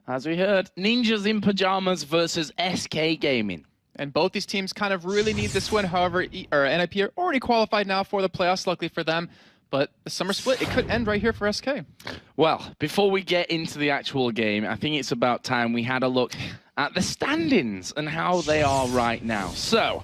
as we heard, Ninjas in Pajamas versus SK Gaming. And both these teams kind of really need this win. However, NIP are already qualified now for the playoffs, luckily for them. But the summer split, it could end right here for SK. Well, before we get into the actual game, I think it's about time we had a look at the standings and how they are right now. So,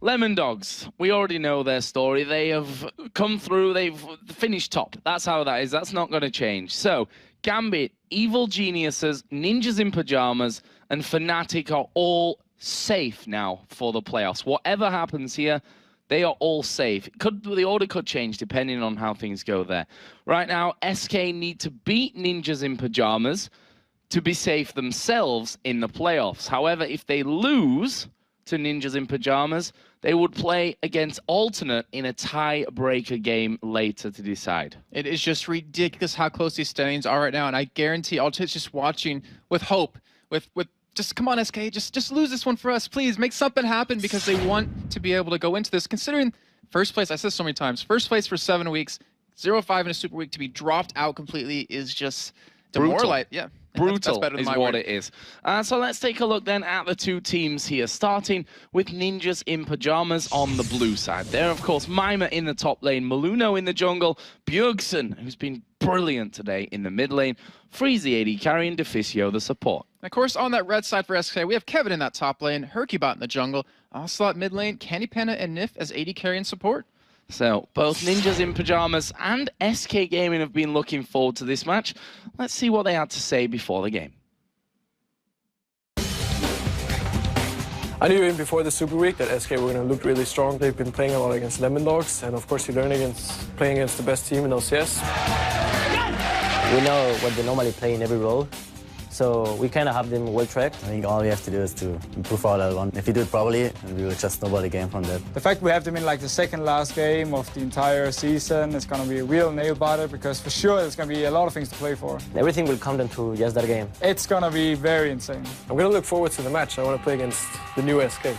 Lemon Dogs, we already know their story. They have come through, they've finished top. That's how that is. That's not going to change. So, Gambit, Evil Geniuses, Ninjas in Pajamas, and Fnatic are all safe now for the playoffs. Whatever happens here, they are all safe. The order could change depending on how things go there. Right now, SK need to beat Ninjas in Pajamas to be safe themselves in the playoffs. However, if they lose to Ninjas in Pajamas, they would play against Alternate in a tiebreaker game later to decide. It is just ridiculous how close these standings are right now, and I guarantee Alternate's just watching with hope, with just come on, SK, just lose this one for us, please. Make something happen because they want to be able to go into this. Considering first place, I said so many times, first place for 7 weeks, 0-5 in a Super Week to be dropped out completely is just demoralizing. Yeah. Brutal that's is what it is. So let's take a look then at the two teams here, starting with Ninjas in Pajamas on the blue side. There, of course, Mima in the top lane, Maluno in the jungle, Bjergsen, who's been brilliant today in the mid lane, Freeze the AD carry, and Deficio the support. And of course, on that red side for SK, we have Kevin in that top lane, Hercubot in the jungle, Ocelot mid lane, Candy Panda and Nif as AD carry and support. So, both Ninjas in Pajamas and SK Gaming have been looking forward to this match. Let's see what they had to say before the game. I knew even before the Super Week that SK were going to look really strong. They've been playing a lot against Lemon Dogs, and of course you learn playing against the best team in LCS. We know what they normally play in every role, so we kind of have them well tracked. I think all we have to do is to improve our level 1. If we do it properly, we will just snowball the game from that. The fact we have them in like the second last game of the entire season is going to be a real nail biter because for sure there's going to be a lot of things to play for. Everything will come down to just that game. It's going to be very insane. I'm going to look forward to the match. I want to play against the new SK.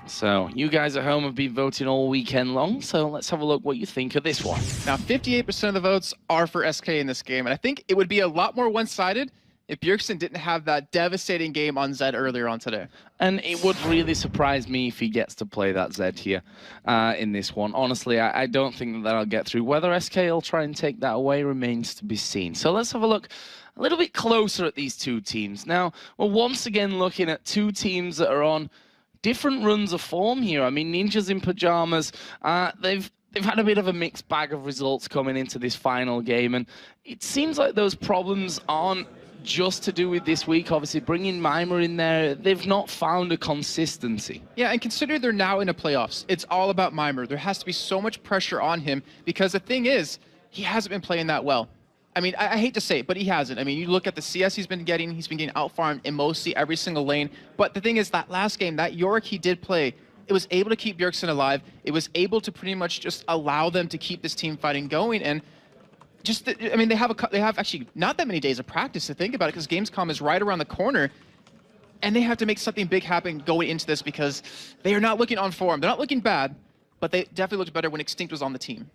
So, you guys at home have been voting all weekend long, so let's have a look what you think of this one. Now, 58% of the votes are for SK in this game, and I think it would be a lot more one-sided if Bjergsen didn't have that devastating game on Zed earlier on today. And it would really surprise me if he gets to play that Zed here in this one. Honestly, I don't think that I'll get through. Whether SK will try and take that away remains to be seen. So let's have a look a little bit closer at these two teams. Now, we're once again looking at two teams that are on different runs of form here. I mean, Ninjas in Pajamas, they've had a bit of a mixed bag of results coming into this final game, and it seems like those problems aren't just to do with this week. Obviously, bringing Mima in there, they've not found a consistency. Yeah, and consider they're now in the playoffs. It's all about Mima. There has to be so much pressure on him because the thing is, he hasn't been playing that well. I mean, I hate to say it, but he hasn't. I mean, you look at the CS he's been getting out-farmed in mostly every single lane. But the thing is, that last game, that Yorick he did play, it was able to keep Bjergsen alive. It was able to pretty much just allow them to keep this team fighting going. And just, I mean, they have actually not that many days of practice to think about it because Gamescom is right around the corner. And they have to make something big happen going into this because they are not looking on form. They're not looking bad, but they definitely looked better when Extinct was on the team.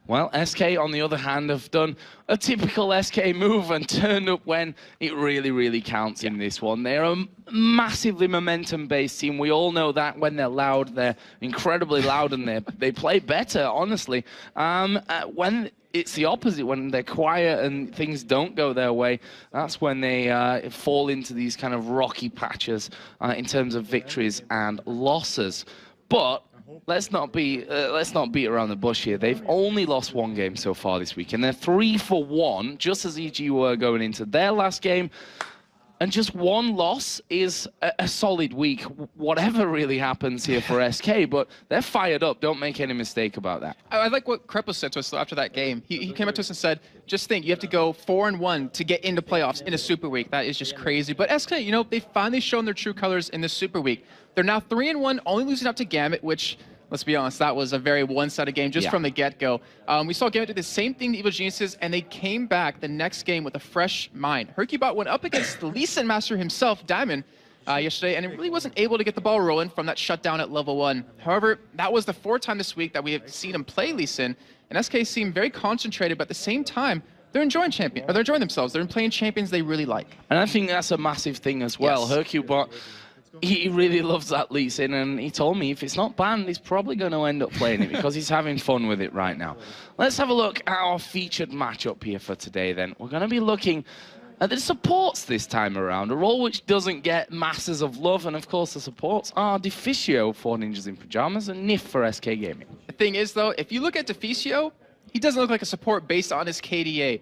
Well, SK, on the other hand, have done a typical SK move and turned up when it really, really counts in this one. They're a massively momentum-based team. We all know that when they're loud, they're incredibly loud, and they play better, honestly. When it's the opposite, when they're quiet and things don't go their way, that's when they fall into these kind of rocky patches in terms of victories and losses. But let's not beat around the bush here. They've only lost one game so far this week, and they're 3-for-1, just as EG were going into their last game. And just one loss is a solid week, whatever really happens here for SK, but they're fired up. Don't make any mistake about that. I like what Krepo said to us after that game. He came up to us and said, just think, you have to go 4-1 to get into playoffs in a Super Week. That is just crazy. But SK, you know, they've finally shown their true colors in this Super Week. They're now 3-1, only losing up to Gambit, which, let's be honest, that was a very one-sided game just from the get-go. We saw Gambit do the same thing to Evil Geniuses, and they came back the next game with a fresh mind. Hercubot went up against the Lee Sin Master himself, Diamond, yesterday, and it really wasn't able to get the ball rolling from that shutdown at level 1. However, that was the 4th time this week that we have seen him play Lee Sin, and SK seemed very concentrated, but at the same time, they're enjoying champion, or they're enjoying themselves. They're playing champions they really like. And I think that's a massive thing as well. Yes. Hercubot, he really loves that Lee Sin, and he told me if it's not banned, he's probably going to end up playing it because he's having fun with it right now. Let's have a look at our featured matchup here for today then. We're going to be looking at the supports this time around, a role which doesn't get masses of love, and of course the supports are Deficio for Ninjas in Pajamas and Nif for SK Gaming. The thing is, though, if you look at Deficio, he doesn't look like a support based on his KDA.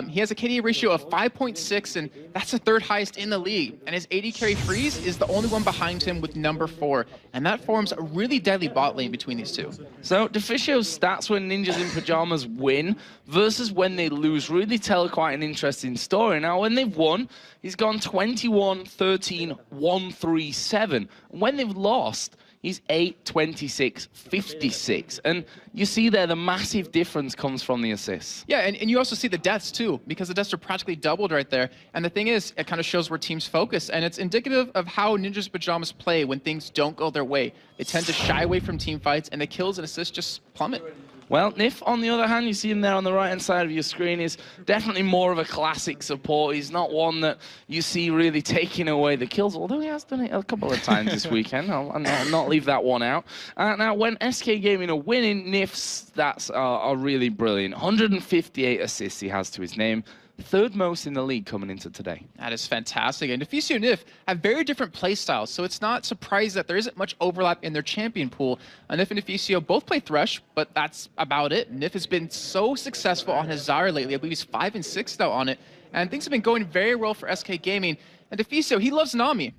He has a KDA ratio of 5.6, and that's the 3rd highest in the league. And his AD carry freeze is the only one behind him with number 4. And that forms a really deadly bot lane between these two. So Deficio's stats when Ninjas in Pajamas win versus when they lose really tell quite an interesting story. Now, when they've won, he's gone 21, 13, 1, 3, 7. When they've lost, he's 8, 26, 56. And you see there the massive difference comes from the assists. Yeah, and you also see the deaths too, because the deaths are practically doubled right there. And the thing is, it kind of shows where teams focus, and it's indicative of how Ninjas Pajamas play when things don't go their way. They tend to shy away from team fights, and the kills and assists just plummet. Well, Nif, on the other hand, you see him there on the right-hand side of your screen, is definitely more of a classic support. He's not one that you see really taking away the kills, although he has done it a couple of times this weekend. I'll not leave that one out. Now, when SK Gaming are winning, Nif's stats are really brilliant. 158 assists he has to his name. 3rd most in the league coming into today. That is fantastic. And Deficio and Nif have very different play styles, so it's not surprising that there isn't much overlap in their champion pool. Nif and Deficio both play Thresh, but that's about it. Nif has been so successful on his Zarya lately. I believe he's 5 and 6 now on it, and things have been going very well for SK Gaming. And Deficio, he loves Nami,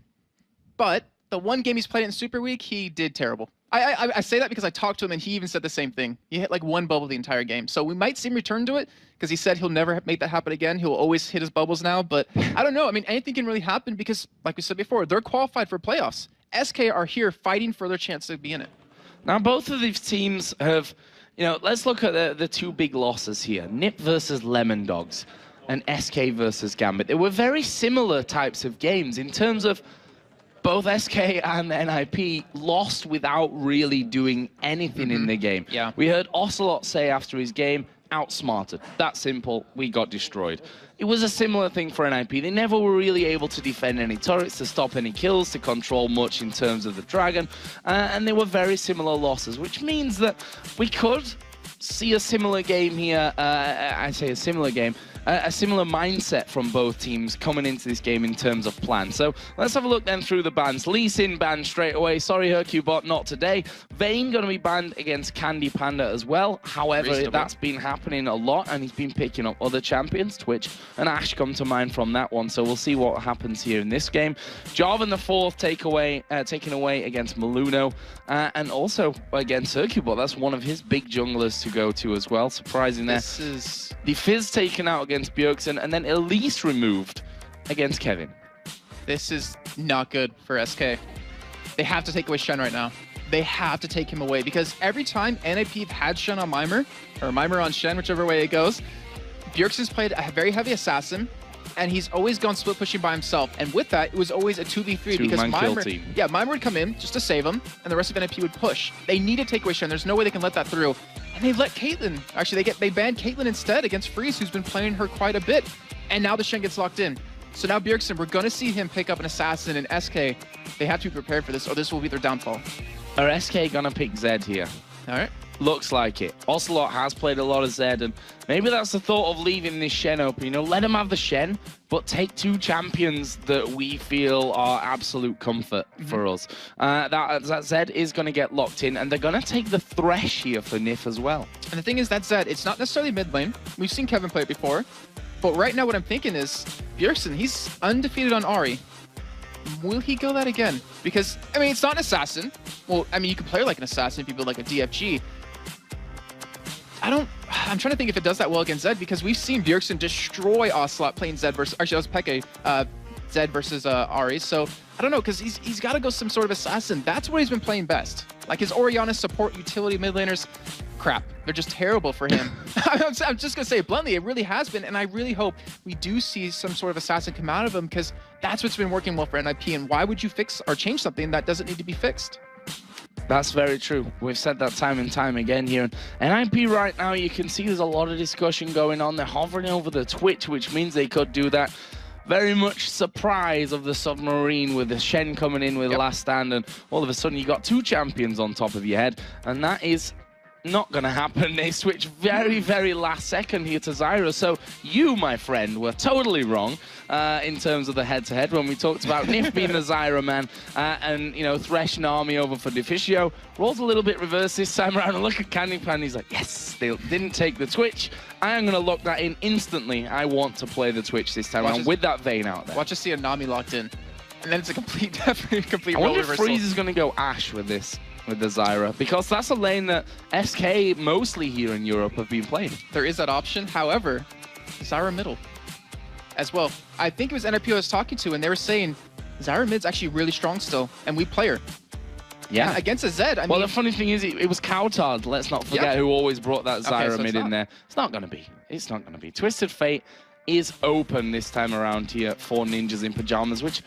but the one game he's played in Super Week, he did terrible. I say that because I talked to him and he even said the same thing. He hit like 1 bubble the entire game. So we might see him return to it because he said he'll never make that happen again. He'll always hit his bubbles now. But I don't know. I mean, anything can really happen because, like we said before, they're qualified for playoffs. SK are here fighting for their chance to be in it. Now, both of these teams have, let's look at the 2 big losses here. Nip versus Lemon Dogs and SK versus Gambit. They were very similar types of games in terms of both SK and NIP lost without really doing anything in the game. Yeah. We heard Ocelot say after his game, outsmarted. That simple, we got destroyed. It was a similar thing for NIP. They never were really able to defend any turrets, to stop any kills, to control much in terms of the Dragon, and they were very similar losses, which means that we could see a similar game here. I say a similar game. A similar mindset from both teams coming into this game in terms of plan. So let's have a look then through the bans. Lee Sin banned straight away. Sorry, Hercubot, not today. Vayne going to be banned against Candy Panda as well. However, that's been happening a lot, and he's been picking up other champions. Twitch and Ash come to mind from that one. So we'll see what happens here in this game. Jarvan the 4th taken away against Maluno, and also against Hercubot. That's one of his big junglers to go to as well. Surprising there. This is the Fizz taken out against Bjergsen, and then Elise removed against Kevin. This is not good for SK. They have to take away Shen right now. They have to take him away because every time NIP have had Shen on Mimer, or Mimer on Shen, whichever way it goes, Bjergsen's played a very heavy assassin, and he's always gone split pushing by himself. And with that, it was always a 2v3 because Mimer would come in just to save him, and the rest of NIP would push. They need to take away Shen. There's no way they can let that through. And they let Caitlyn. Actually, they banned Caitlyn instead against Freeze, who's been playing her quite a bit. And now the Shen gets locked in. So now Bjergsen, we're going to see him pick up an assassin in SK. They have to be prepared for this, or this will be their downfall. Are SK going to pick Zed here? All right. Looks like it. Ocelot has played a lot of Zed, and maybe that's the thought of leaving this Shen open. Let him have the Shen, but take 2 champions that we feel are absolute comfort for us. That Zed is going to get locked in, and they're going to take the Thresh here for Nif as well. And the thing is that Zed, it's not necessarily mid lane. We've seen Kevin play it before. But right now what I'm thinking is, Bjergsen, he's undefeated on Ahri. Will he go that again? Because, I mean, it's not an assassin. Well, I mean, you can play like an assassin if you build like a DFG. I'm trying to think if it does that well against Zed, because we've seen Bjergsen destroy Ocelot playing Zed versus, actually that was Peke, Zed versus Ahri. So I don't know, because he's got to go some sort of assassin. That's what he's been playing best. Like his Orianna support utility mid laners, crap. They're just terrible for him. I'm just going to say it bluntly, it really has been, and I really hope we do see some sort of assassin come out of him, because that's what's been working well for NIP, and why would you fix or change something that doesn't need to be fixed? That's very true. We've said that time and time again here. And NIP right now, you can see there's a lot of discussion going on. They're hovering over the Twitch, which means they could do that. Very much surprise of the submarine with the Shen coming in with last stand, and all of a sudden you got 2 champions on top of your head, and that is not going to happen. They switch very, very last second here to Zyra. So you, my friend, were totally wrong in terms of the head-to-head when we talked about Nif being the Zyra man and, you know, Thresh and Army over for Deficio. Rolls a little bit reverse this time around, and look at Candy Pan. He's like, yes, they didn't take the Twitch. I am going to lock that in instantly. I want to play the Twitch this time around with that Vayne out there. Watch us see a Nami locked in. And then it's a complete I role wonder if reversal. Freeze is going to go Ashe with this. With the Zyra, because that's a lane that SK mostly here in Europe have been playing. There is that option. However, Zyra middle as well. I think it was NRP I was talking to, and they were saying Zyra mid's actually really strong still, and we play her. Yeah. And against a Zed, I well, mean... the funny thing is, it was Cowtard, let's not forget, who always brought that Zyra so mid in there. It's not going to be. It's not going to be. Twisted Fate is open this time around here for Ninjas in Pajamas, which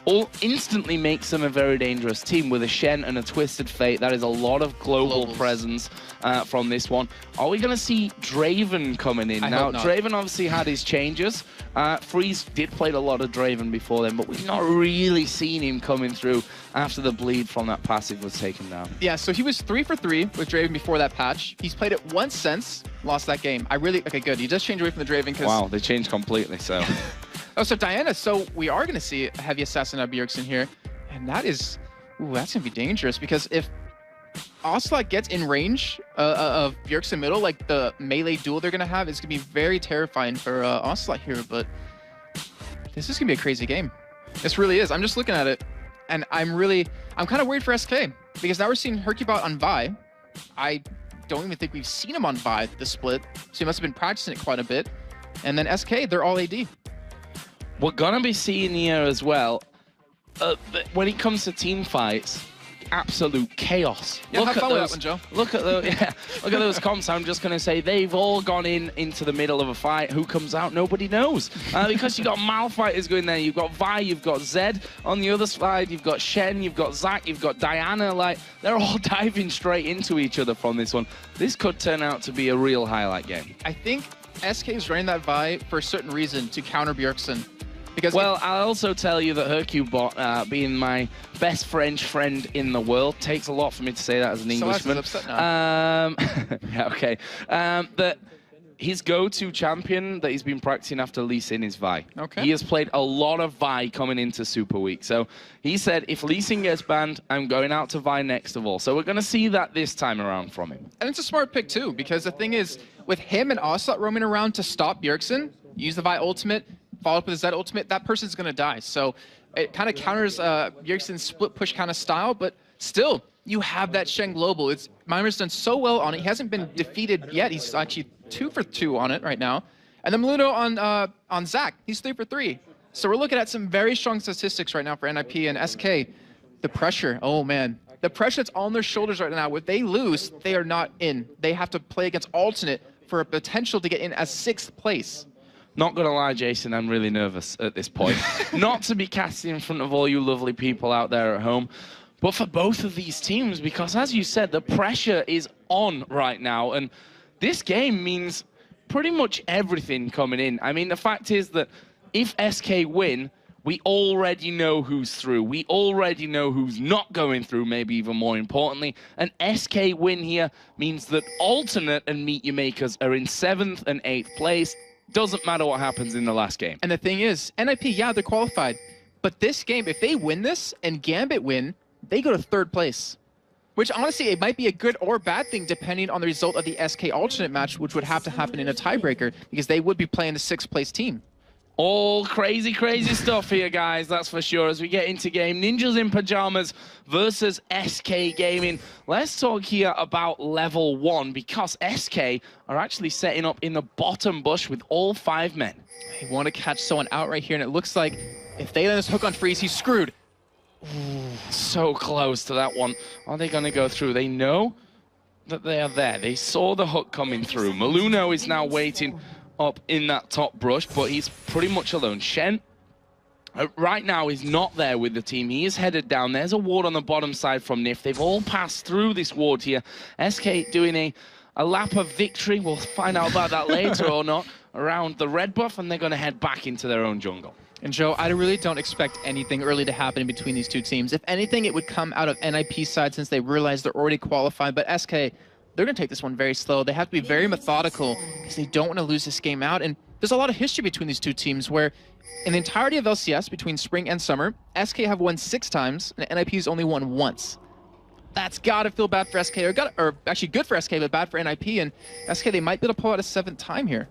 all instantly makes them a very dangerous team with a Shen and a Twisted Fate. That is a lot of global presence from this one. Are we going to see Draven coming in? Now, Draven obviously had his changes. Freeze did play a lot of Draven before then, but we've not really seen him coming through after the bleed from that passive was taken down. Yeah, so he was 3 for 3 with Draven before that patch. He's played it once since, lost that game. Okay, good. He just changed away from the Draven because... Wow, they changed completely, so... Oh, so Diana, so we are going to see a heavy assassin of Bjergsen here, and that is, ooh, that's going to be dangerous, because if Ocelot gets in range of Bjergsen middle, like the melee duel they're going to have, is going to be very terrifying for Ocelot here, but this is going to be a crazy game. This really is. I'm just looking at it, and I'm kind of worried for SK, because now we're seeing Hercubot on Vi. I don't even think we've seen him on Vi, the split, so he must have been practicing it quite a bit, and then SK, they're all AD. We're going to be seeing here as well, when it comes to team fights, absolute chaos. Yeah, look at those, Joe. Look at those, look at those comps. I'm just going to say they've all gone into the middle of a fight. Who comes out? Nobody knows. Because you've got Malfighters going there. You've got Vi, you've got Zed. On the other side, you've got Shen, you've got Zac, you've got Diana. Like, they're all diving straight into each other from this one. This could turn out to be a real highlight game. I think SK is running that Vi for a certain reason, to counter Bjergsen. Because well, I'll also tell you that Hercubot, being my best French friend in the world, takes a lot for me to say that as an Englishman. Upset now. Yeah, okay. That his go-to champion that he's been practicing after Lee Sin is Vi. Okay. He has played a lot of Vi coming into Super Week. So he said, if Lee Sin gets banned, I'm going out to Vi next of all. So we're going to see that this time around from him. And it's a smart pick, too, because the thing is, with him and Ocelot roaming around to stop Bjergsen, use the Vi ultimate, follow up with the Zed ultimate, that person's going to die. So it kind of counters Bjergsen's split push kind of style, but still, you have that Shen global. Mimer's done so well on it. He hasn't been defeated yet. He's actually 2 for 2 on it right now. And then Maluno on Zac, he's 3 for 3. So we're looking at some very strong statistics right now for NIP and SK. The pressure, oh man. The pressure that's on their shoulders right now, if they lose, they are not in. They have to play against alternate for a potential to get in as 6th place. Not gonna lie, Jason, I'm really nervous at this point. Not to be casting in front of all you lovely people out there at home, but for both of these teams, because as you said, the pressure is on right now, and this game means pretty much everything coming in. I mean, the fact is that if SK win, we already know who's through. We already know who's not going through, maybe even more importantly. An SK win here means that alternate and Meet Your Makers are in 7th and 8th place. Doesn't matter what happens in the last game. And the thing is, NIP, yeah, they're qualified. But this game, if they win this and Gambit win, they go to 3rd place. Which, honestly, it might be a good or bad thing depending on the result of the SK alternate match, which would have to happen in a tiebreaker, because they would be playing the 6th place team. All crazy, crazy stuff here, guys, that's for sure. As we get into game, Ninjas in Pajamas versus SK Gaming. Let's talk here about level 1, because SK are actually setting up in the bottom bush with all 5 men. They want to catch someone out right here, and it looks like if they let this hook on Freeze, he's screwed. Ooh, so close to that one. Are they going to go through? They know that they are there. They saw the hook coming through. Maluno is now waiting up in that top brush, but he's pretty much alone. Shen Right now, he's not there with the team. He is headed down. There's a ward on the bottom side from NIF. They've all passed through this ward here. SK doing a lap of victory. We'll find out about that later or not. Around the red buff, and they're going to head back into their own jungle. And Joe, I really don't expect anything early to happen between these two teams. If anything, it would come out of NIP's side since they realize they're already qualified. But SK, they're going to take this one very slow. They have to be very methodical because they don't want to lose this game out. And there's a lot of history between these two teams where in the entirety of LCS, between spring and summer, SK have won 6 times, and NIP's only won once. That's got to feel bad for SK, or actually good for SK, but bad for NIP. And SK, they might be able to pull out a 7th time here.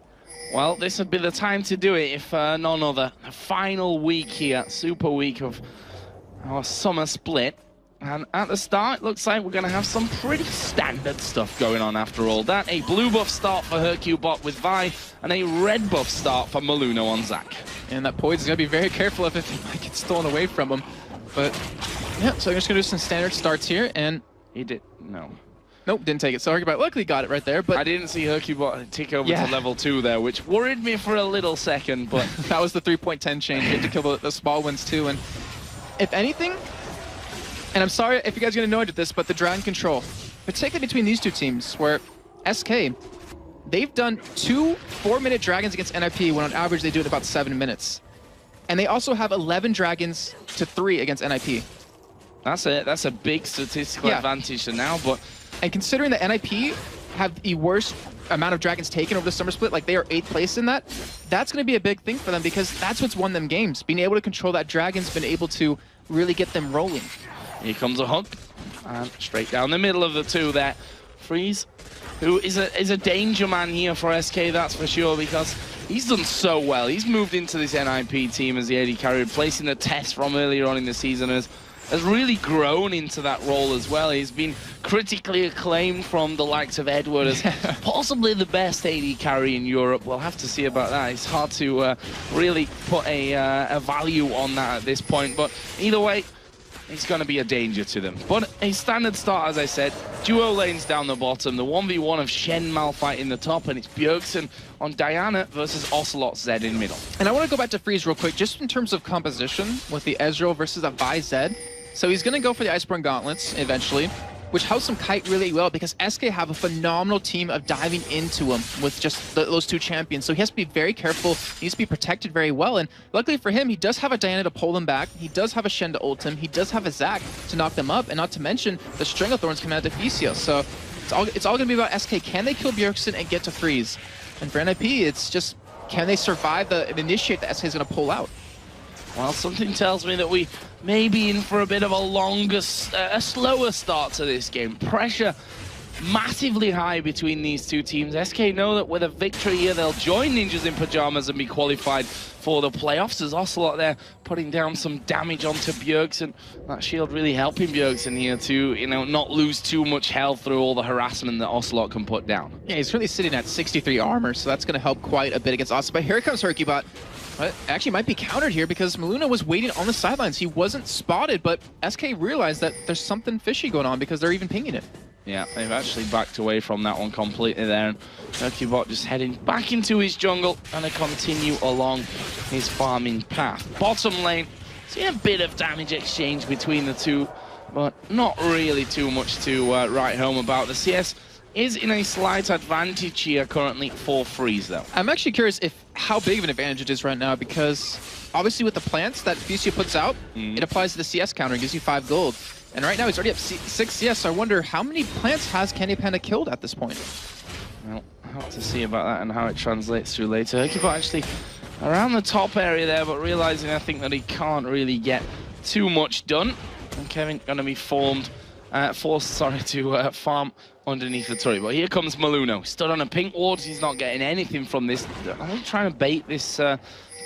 Well, this would be the time to do it if none other. The final week here, super week of our summer split. And at the start, it looks like we're going to have some pretty standard stuff going on after all that. A blue buff start for Hercubot with Vi, and a red buff start for Maluno on Zac. And that Poise is going to be very careful if it might get stolen away from him. But, yeah, so I'm just going to do some standard starts here, and... He did... No. Nope, didn't take it. So Hercubot luckily got it right there, but... I didn't see Hercubot tick over to level 2 there, which worried me for a little second, but... That was the 3.10 change. You had to kill the small ones too, and if anything... And I'm sorry if you guys get annoyed with this, but the Dragon control, particularly between these two teams, where SK, they've done 2 4-minute Dragons against NIP when on average they do it in about 7 minutes. And they also have 11 Dragons to 3 against NIP. That's it. That's a big statistical advantage to now, but... And considering that NIP have the worst amount of Dragons taken over the summer split, like they are 8th place in that, that's going to be a big thing for them because that's what's won them games. Being able to control that Dragon's been able to really get them rolling. Here comes a hook, and straight down the middle of the 2 there. Freeze, who is a danger man here for SK, that's for sure, because he's done so well. He's moved into this NIP team as the AD carry, replacing the test from earlier on in the season, has really grown into that role as well. He's been critically acclaimed from the likes of Edward as possibly the best AD carry in Europe. We'll have to see about that. It's hard to really put a value on that at this point, but either way, it's going to be a danger to them. But a standard start, as I said, duo lanes down the bottom, the 1v1 of Shen Malphite in the top, and it's Bjergsen on Diana versus Ocelot Zed in middle. And I want to go back to Freeze real quick, just in terms of composition with the Ezreal versus a Vi Zed. So he's going to go for the Iceborne Gauntlets eventually, which helps him kite really well because SK have a phenomenal team of diving into him with just those 2 champions. So he has to be very careful. He needs to be protected very well. And luckily for him, he does have a Diana to pull him back. He does have a Shen to ult him. He does have a Zac to knock them up. And not to mention the String of Thorns coming out of Deficio. So it's all going to be about SK. Can they kill Bjergsen and get to Freeze? And for NIP, it's just, can they survive the initiate that SK is going to pull out? Well, something tells me that we may be in for a bit of a slower start to this game. Pressure massively high between these two teams. SK know that with a victory here, they'll join Ninjas in Pijamas and be qualified for the playoffs. As Ocelot there putting down some damage onto Bjergsen. That shield really helping Bjergsen here to, not lose too much health through all the harassment that Ocelot can put down. Yeah, he's currently sitting at 63 armor, so that's going to help quite a bit against Ocelot. But here comes Hercubot. But actually might be countered here because Maluno was waiting on the sidelines. He wasn't spotted, but SK realized that there's something fishy going on because they're even pinging it. Yeah, they've actually backed away from that one completely there. And Hercubot just heading back into his jungle and to continue along his farming path. Bottom lane, see a bit of damage exchange between the 2, but not really too much to write home about. The CS is in a slight advantage here currently for Freeze, though. I'm actually curious how big of an advantage it is right now, because obviously with the plants that Deficio puts out, it applies to the CS counter and gives you 5 gold. And right now he's already up 6 CS, so I wonder how many plants has Candy Panda killed at this point? Well, I'll have to see about that and how it translates through later. Hercubot actually around the top area there, but realizing I think that he can't really get too much done. And Kevin going to be forced to farm underneath the turret. But here comes Maluno. Stood on a pink ward. He's not getting anything from this. I'm trying to bait this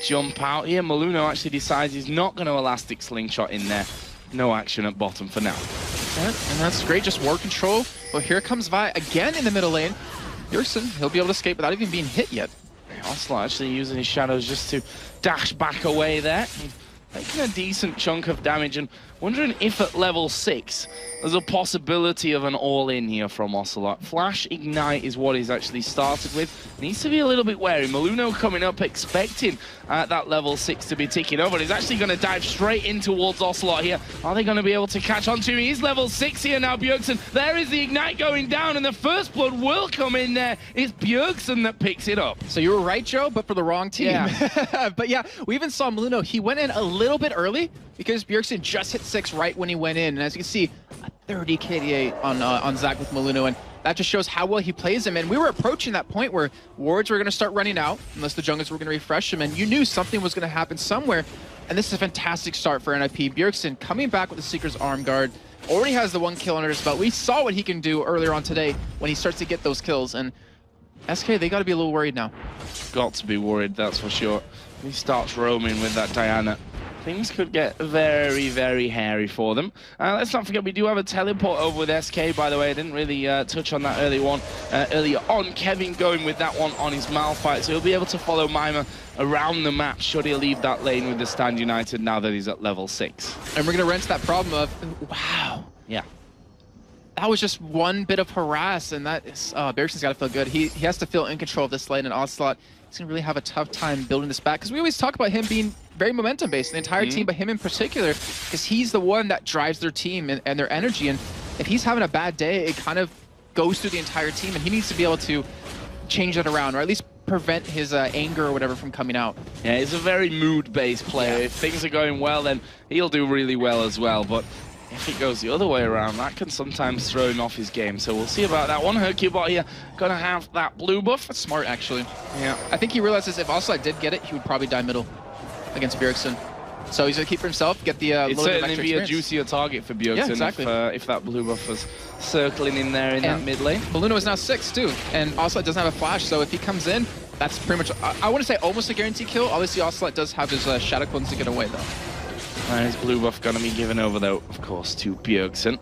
jump out here. Maluno actually decides he's not going to elastic slingshot in there. No action at bottom for now. And that's great, just ward control. Well, here comes Vi again in the middle lane. Bjergsen, he'll be able to escape without even being hit yet. Ocelot actually using his shadows just to dash back away there. taking a decent chunk of damage, and wondering if at level 6 there's a possibility of an all-in here from Ocelot. Flash Ignite is what he's actually started with. Needs to be a little bit wary. Maluno coming up expecting that level 6 to be ticking over. He's actually going to dive straight in towards Ocelot here. Are they going to be able to catch on to him? He's level 6 here now, Bjergsen. There is the Ignite going down, and the first blood will come in there. It's Bjergsen that picks it up. So you were right, Joe, but for the wrong team. Yeah. But yeah, we even saw Maluno. He went in a little bit early because Bjergsen just hit 6 right when he went in. And as you can see, a 30 KDA on Zach with Maluno. And that just shows how well he plays him. And we were approaching that point where wards were going to start running out unless the junglers were going to refresh him. And you knew something was going to happen somewhere. And this is a fantastic start for NIP. Bjergsen coming back with the Seeker's Arm Guard. Already has the 1 kill under his belt. We saw what he can do earlier on today when he starts to get those kills. And SK, they got to be a little worried now. Got to be worried, that's for sure. He starts roaming with that Diana. Things could get very, very hairy for them. Let's not forget, we do have a teleport over with SK, by the way. I didn't really touch on that earlier on. Kevin going with that one on his Malphite, so he'll be able to follow Mima around the map should he leave that lane with the Stand United now that he's at level 6. And we're going to rinse that problem of, wow. Yeah. That was just one bit of harass, and that is, Bjergsen's got to feel good. He has to feel in control of this lane, and Ocelot, he's going to really have a tough time building this back, because we always talk about him being very momentum-based, the entire team, but him in particular, because he's the one that drives their team and their energy, and if he's having a bad day, it kind of goes through the entire team, and he needs to be able to change that around, or at least prevent his anger or whatever from coming out. Yeah, he's a very mood-based player. If things are going well, then he'll do really well as well, but if it goes the other way around, that can sometimes throw him off his game. So we'll see about that one. Hercubot here going to have that blue buff. That's smart, actually. Yeah. I think he realizes if Ocelot did get it, he would probably die middle against Bjergsen. So he's going to keep for himself, get the It'd little bit of certainly extra be experience. a juicier target for Bjergsen, Yeah, exactly. if that blue buff was circling in there in that mid lane. Maluno is now 6 too, and Ocelot doesn't have a flash, so if he comes in, that's pretty much, I want to say almost a guaranteed kill. Obviously Ocelot does have his Shadow Clones to get away though. His blue buff going to be given over, though, of course, to Bjergsen.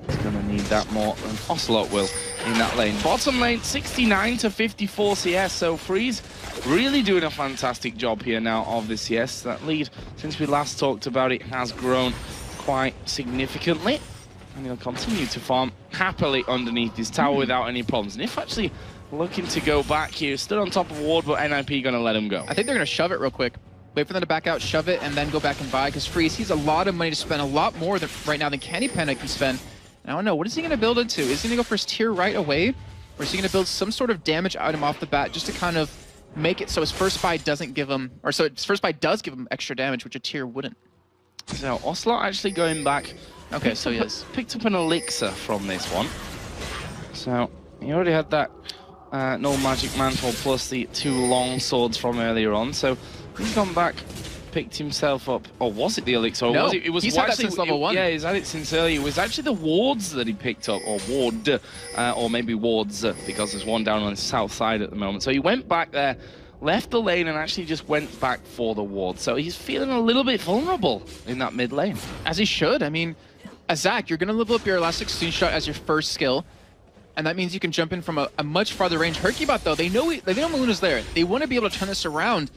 He's going to need that more than Ocelot will in that lane. Bottom lane, 69 to 54 CS, so Freeze really doing a fantastic job here now of the CS. That lead, since we last talked about it, has grown quite significantly. And he'll continue to farm happily underneath his tower without any problems. And if actually looking to go back here, stood on top of Ward, but NIP going to let him go. I think they're going to shove it real quick. Wait for them to back out, shove it, and then go back and buy, because Freeze, he's a lot of money to spend, a lot more right now than Candy Panda can spend. And I don't know, what is he going to build into? Is he going to go for his tier right away? Or is he going to build some sort of damage item off the bat just to kind of make it so his first buy doesn't give him, or so his first buy does give him extra damage, which a tier wouldn't? So Ocelot actually going back. Okay, so he is. Picked up an elixir from this one. So he already had that no magic mantle plus the 2 long swords from earlier on. So he's gone back, picked himself up. Or was it the elixir? No, was it was he's had that since level 1. Yeah, he's had it since early. It was actually the wards that he picked up, or ward, or maybe wards, because there's one down on the south side at the moment. So he went back there, left the lane, and actually just went back for the ward. So he's feeling a little bit vulnerable in that mid lane. As he should. I mean, as Zach, you're going to level up your Elastic Slingshot as your first skill. And that means you can jump in from a much farther range. Hercubot, though, they know Maluno's there. They want to be able to turn this around.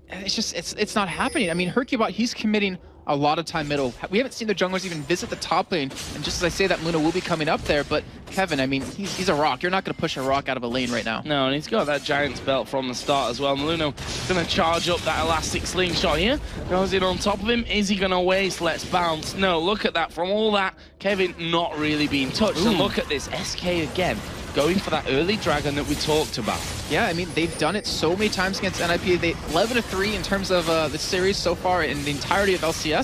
And it's just, it's not happening. I mean, Hercubot, he's committing a lot of time middle. We haven't seen the junglers even visit the top lane. And just as I say that, Maluno will be coming up there. But Kevin, I mean, he's a rock. You're not going to push a rock out of a lane right now. No, and he's got that Giant's Belt from the start as well. Maluno going to charge up that Elastic Slingshot here. Goes in on top of him. Is he going to waste? Let's bounce. No, look at that. From all that, Kevin not really being touched. Ooh. And look at this. SK again, going for that early dragon that we talked about. Yeah, I mean, they've done it so many times against NIP. They 11-3 in terms of the series so far in the entirety of LCS.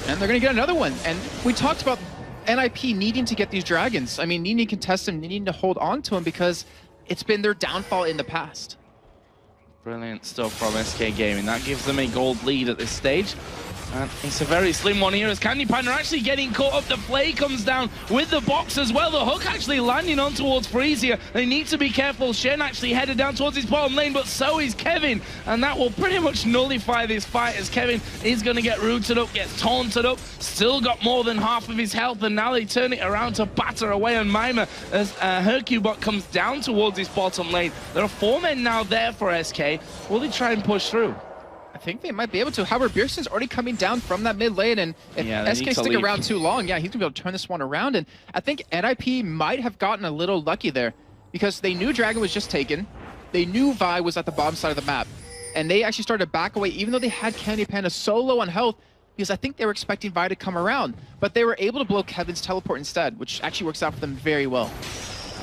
And they're going to get another one. And we talked about NIP needing to get these dragons. I mean, needing to contest them, needing to hold on to them because it's been their downfall in the past. Brilliant stuff from SK Gaming. That gives them a gold lead at this stage. And it's a very slim one here as Candy Panda actually getting caught up. The play comes down with the box as well. The hook actually landing on towards Freeze here. They need to be careful. Shen actually headed down towards his bottom lane, but so is Kevin. And that will pretty much nullify this fight as Kevin is going to get rooted up, gets taunted up. Still got more than half of his health, and now they turn it around to batter away on Mima as Hercubot comes down towards his bottom lane. There are 4 men now there for SK. Will they try and push through? I think they might be able to. However, Bjergsen's already coming down from that mid lane, and if SK stick around too long, yeah, he's gonna be able to turn this one around. And I think NIP might have gotten a little lucky there, because they knew Dragon was just taken, they knew Vi was at the bottom side of the map, and they actually started to back away, even though they had Candy Panda so low on health, because I think they were expecting Vi to come around, but they were able to blow Kevin's teleport instead, which actually works out for them very well.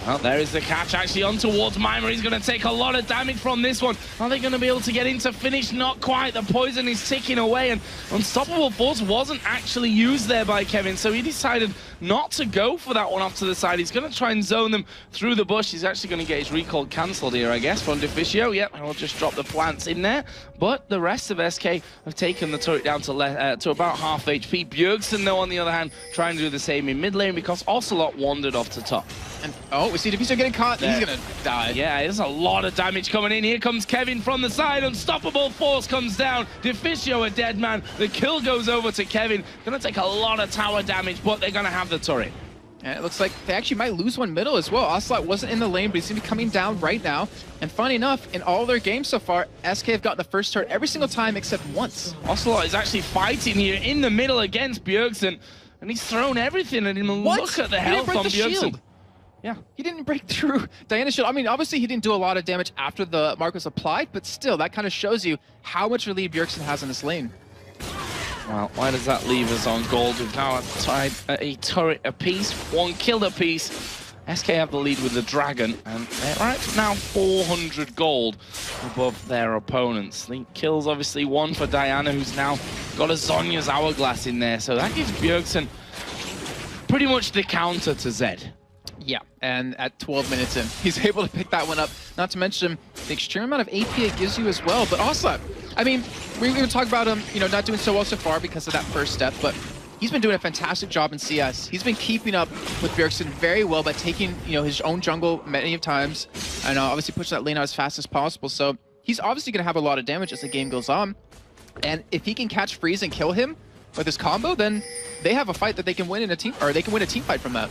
Well, there is the catch actually on towards Mimir. He's going to take a lot of damage from this one. Are they going to be able to get into finish? Not quite. The poison is ticking away, and Unstoppable Force wasn't actually used there by Kevin, so he decided not to go for that one off to the side. He's going to try and zone them through the bush. He's actually going to get his recall cancelled here, I guess, from Deficio. Yep, and we'll just drop the plants in there. But the rest of SK have taken the turret down to about half HP. Bjergsen, though, on the other hand, trying to do the same in mid lane because Ocelot wandered off to top. And oh, we see Deficio getting caught. He's gonna die. Yeah, there's a lot of damage coming in. Here comes Kevin from the side. Unstoppable Force comes down. Deficio a dead man. The kill goes over to Kevin. Gonna take a lot of tower damage, but they're gonna have the turret. And it looks like they actually might lose one middle as well. Ocelot wasn't in the lane, but he's gonna be coming down right now. And funny enough, in all their games so far, SK have gotten the first turret every single time except once. Ocelot is actually fighting here in the middle against Bjergsen, and he's thrown everything at him. And look at the health on Bjergsen. Yeah, he didn't break through Diana's shield. I mean, obviously he didn't do a lot of damage after the mark was applied, but still, that kind of shows you how much relief Bjergsen has in this lane. Well, why does that leave us on gold? We've now tied a turret apiece, one kill apiece. SK have the lead with the Dragon, and they're right now 400 gold above their opponents. The kills, obviously, one for Diana, who's now got a Zhonya's Hourglass in there, so that gives Bjergsen pretty much the counter to Zed. Yeah, and at 12 minutes in, he's able to pick that one up. Not to mention the extreme amount of AP it gives you as well. But Ocelot, I mean, we were talking about him, you know, not doing so well so far because of that first step, but he's been doing a fantastic job in CS. He's been keeping up with Bjergsen very well by taking, you know, his own jungle many times, and obviously pushing that lane out as fast as possible. So he's obviously going to have a lot of damage as the game goes on. And if he can catch Freeze and kill him with his combo, then they have a fight that they can win in a team, or they can win a team fight from that.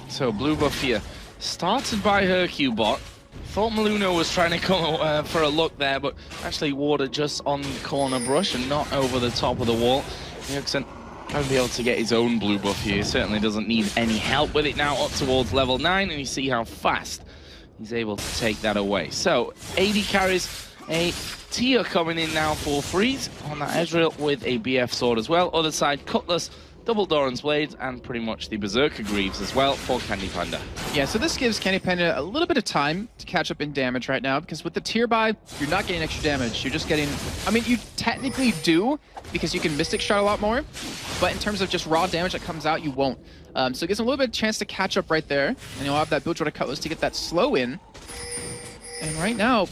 So blue buff here, started by Hercubot. Thought Maluno was trying to come for a look there, but actually Warder just on the corner brush and not over the top of the wall. Bjergsen going to be able to get his own blue buff here. He certainly doesn't need any help with it now, up towards level 9, and you see how fast he's able to take that away. So AD carries a tier coming in now for Freeze on that Ezreal with a BF sword as well. Other side, Cutlass, double Doran's Blades, and pretty much the Berserker Greaves as well for Candy Panda. Yeah, so this gives Candy Panda a little bit of time to catch up in damage right now, because with the tier buy, you're not getting extra damage. You're just getting, I mean, you technically do, because you can Mystic Shot a lot more, but in terms of just raw damage that comes out, you won't. So it gives him a little bit of chance to catch up right there, and he'll have that Build Jordan Cutlass to get that slow in. And right now,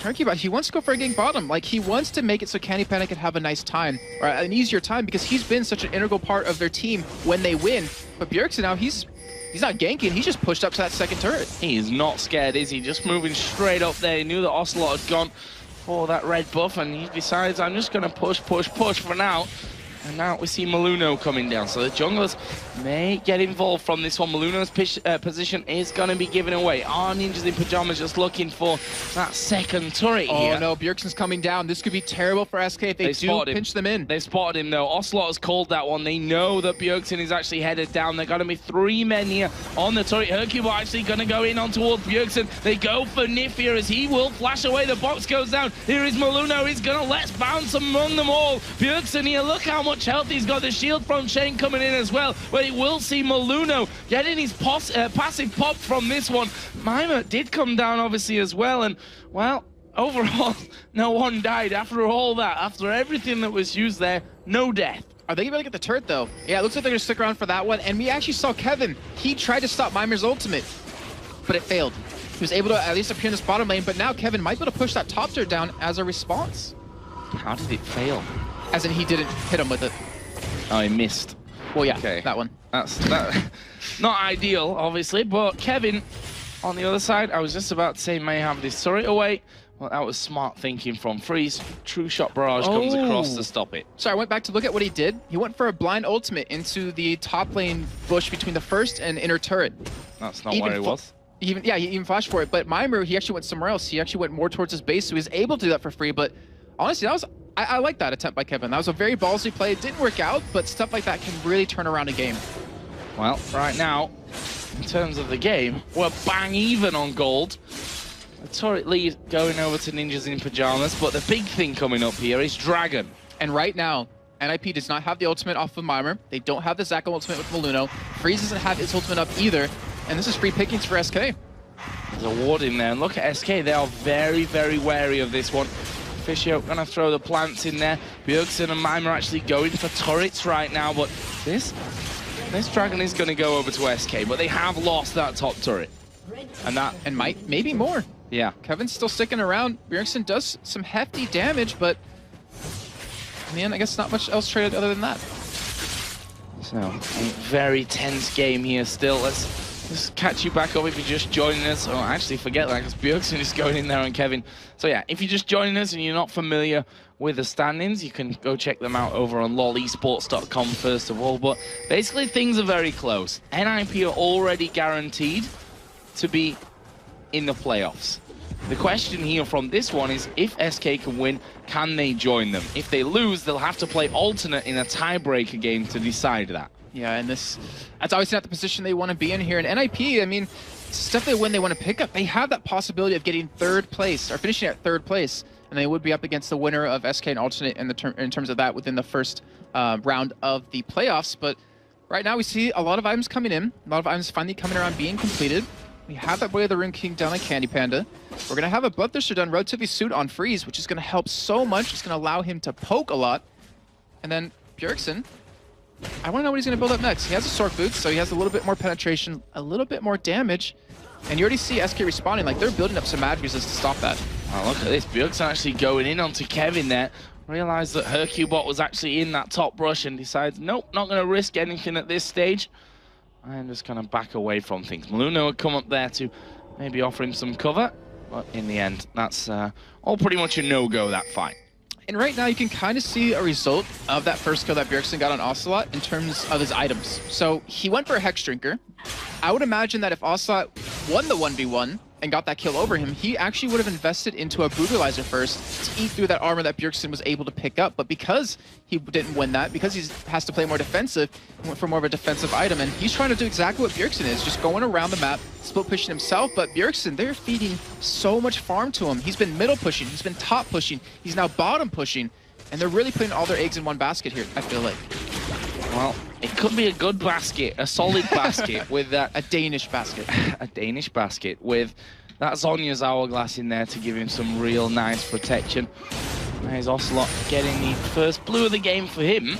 Hercubot, he wants to go for a gank bottom. Like, he wants to make it so Candy Panda can have a nice time, or an easier time, because he's been such an integral part of their team when they win. But Bjergsen now, he's not ganking, he's just pushed up to that second turret. He is not scared, is he? Just moving straight up there. He knew that Ocelot had gone for that red buff, and he decides, I'm just going to push for now. And now we see Maluno coming down, so the junglers may get involved from this one. Maluno's position is going to be given away. Our ninjas in pajamas just looking for that second turret here. Oh no, Bjergsen's coming down. This could be terrible for SK if they do pinch them in. They've spotted him though. Ocelot has called that one. They know that Bjergsen is actually headed down. They're going to be 3 men here on the turret. Hercubot actually going to go in on towards Bjergsen. They go for Nif here as he will flash away. The box goes down. Here is Maluno. He's going to let's bounce among them all. Bjergsen here, look how much health he's got. The shield from Shane coming in as well, but he will see Maluno getting his passive pop from this one. Mimir did come down obviously as well, and well, overall no one died after all that, after everything that was used there. No death. Are they gonna get the turret though? Yeah, it looks like they're gonna stick around for that one. And we actually saw Kevin, he tried to stop Mimir's ultimate, but it failed. He was able to at least appear in this bottom lane, but now Kevin might be able to push that top turret down as a response. How did it fail? As in, he didn't hit him with it. Oh, he missed. Well, yeah, okay. That one. That's not ideal, obviously, but Kevin, on the other side, I was just about to say may have this turret away. Well, that was smart thinking from Freeze. True Shot Barrage comes across to stop it. So I went back to look at what he did. He went for a blind ultimate into the top lane bush between the first and inner turret. That's not where he was. He even flashed for it, but Mimir, he actually went somewhere else. He actually went more towards his base, so he was able to do that for free, but honestly, that was I like that attempt by Kevin. That was a very ballsy play. It didn't work out, but stuff like that can really turn around a game. Well, right now, in terms of the game, we're bang even on gold. A turret lead going over to Ninjas in Pajamas, but the big thing coming up here is Dragon. And right now, NIP does not have the ultimate off of Mimer. They don't have the Zac ultimate with Maluno. Freeze doesn't have his ultimate up either. And this is free pickings for SK. There's a ward in there. And look at SK. They are very, very wary of this one. Fisio going to throw the plants in there. Bjergsen and Mimer actually going for turrets right now. But this Dragon is going to go over to SK. But they have lost that top turret. And might maybe more. Yeah. Kevin's still sticking around. Bjergsen does some hefty damage, but man, I guess not much else traded other than that. So, a very tense game here still. Let's just catch you back up if you're just joining us. Oh, actually, forget that, because Bjergsen is going in there on Kevin. So yeah, if you're just joining us and you're not familiar with the standings, you can go check them out over on lolesports.com first of all. But basically, things are very close. NIP are already guaranteed to be in the playoffs. The question here from this one is, if SK can win, can they join them? If they lose, they'll have to play alternate in a tiebreaker game to decide that. Yeah, and that's obviously not the position they want to be in here. And NIP, I mean, it's definitely when they want to pick up. They have that possibility of getting third place, or finishing at third place, and they would be up against the winner of SK and alternate in terms of that within the first round of the playoffs. But right now we see a lot of items coming in, a lot of items finally coming around being completed. We have that Way of the Rune King done on Candy Panda. We're going to have a Bloodthirster done relatively soon on Freeze, which is going to help so much. It's going to allow him to poke a lot. And then Bjergsen, I want to know what he's going to build up next. He has a Sork Boots, so he has a little bit more penetration, a little bit more damage. And you already see SK responding, like they're building up some mad resist to stop that. Oh, look at this. Bjergsen actually going in onto Kevin there. Realized that Hercubot was actually in that top brush and decides, nope, not going to risk anything at this stage. I'm just going to back away from things. Maluno would come up there to maybe offer him some cover. But in the end, that's all pretty much a no-go, that fight. And right now, you can kind of see a result of that first kill that Bjergsen got on Ocelot in terms of his items. So he went for a Hex Drinker. I would imagine that if Ocelot won the 1v1 and got that kill over him, he actually would have invested into a Brutalizer first to eat through that armor that Bjergsen was able to pick up. But because he didn't win that, because he has to play more defensive, he went for more of a defensive item. And he's trying to do exactly what Bjergsen is, just going around the map, split pushing himself. But Bjergsen, they're feeding so much farm to him. He's been middle pushing, he's been top pushing, he's now bottom pushing. And they're really putting all their eggs in one basket here, I feel like. Well, it could be a good basket, a solid basket with that. A Danish basket. A Danish basket with that Zhonya's Hourglass in there to give him some real nice protection. There's Ocelot getting the first blue of the game for him.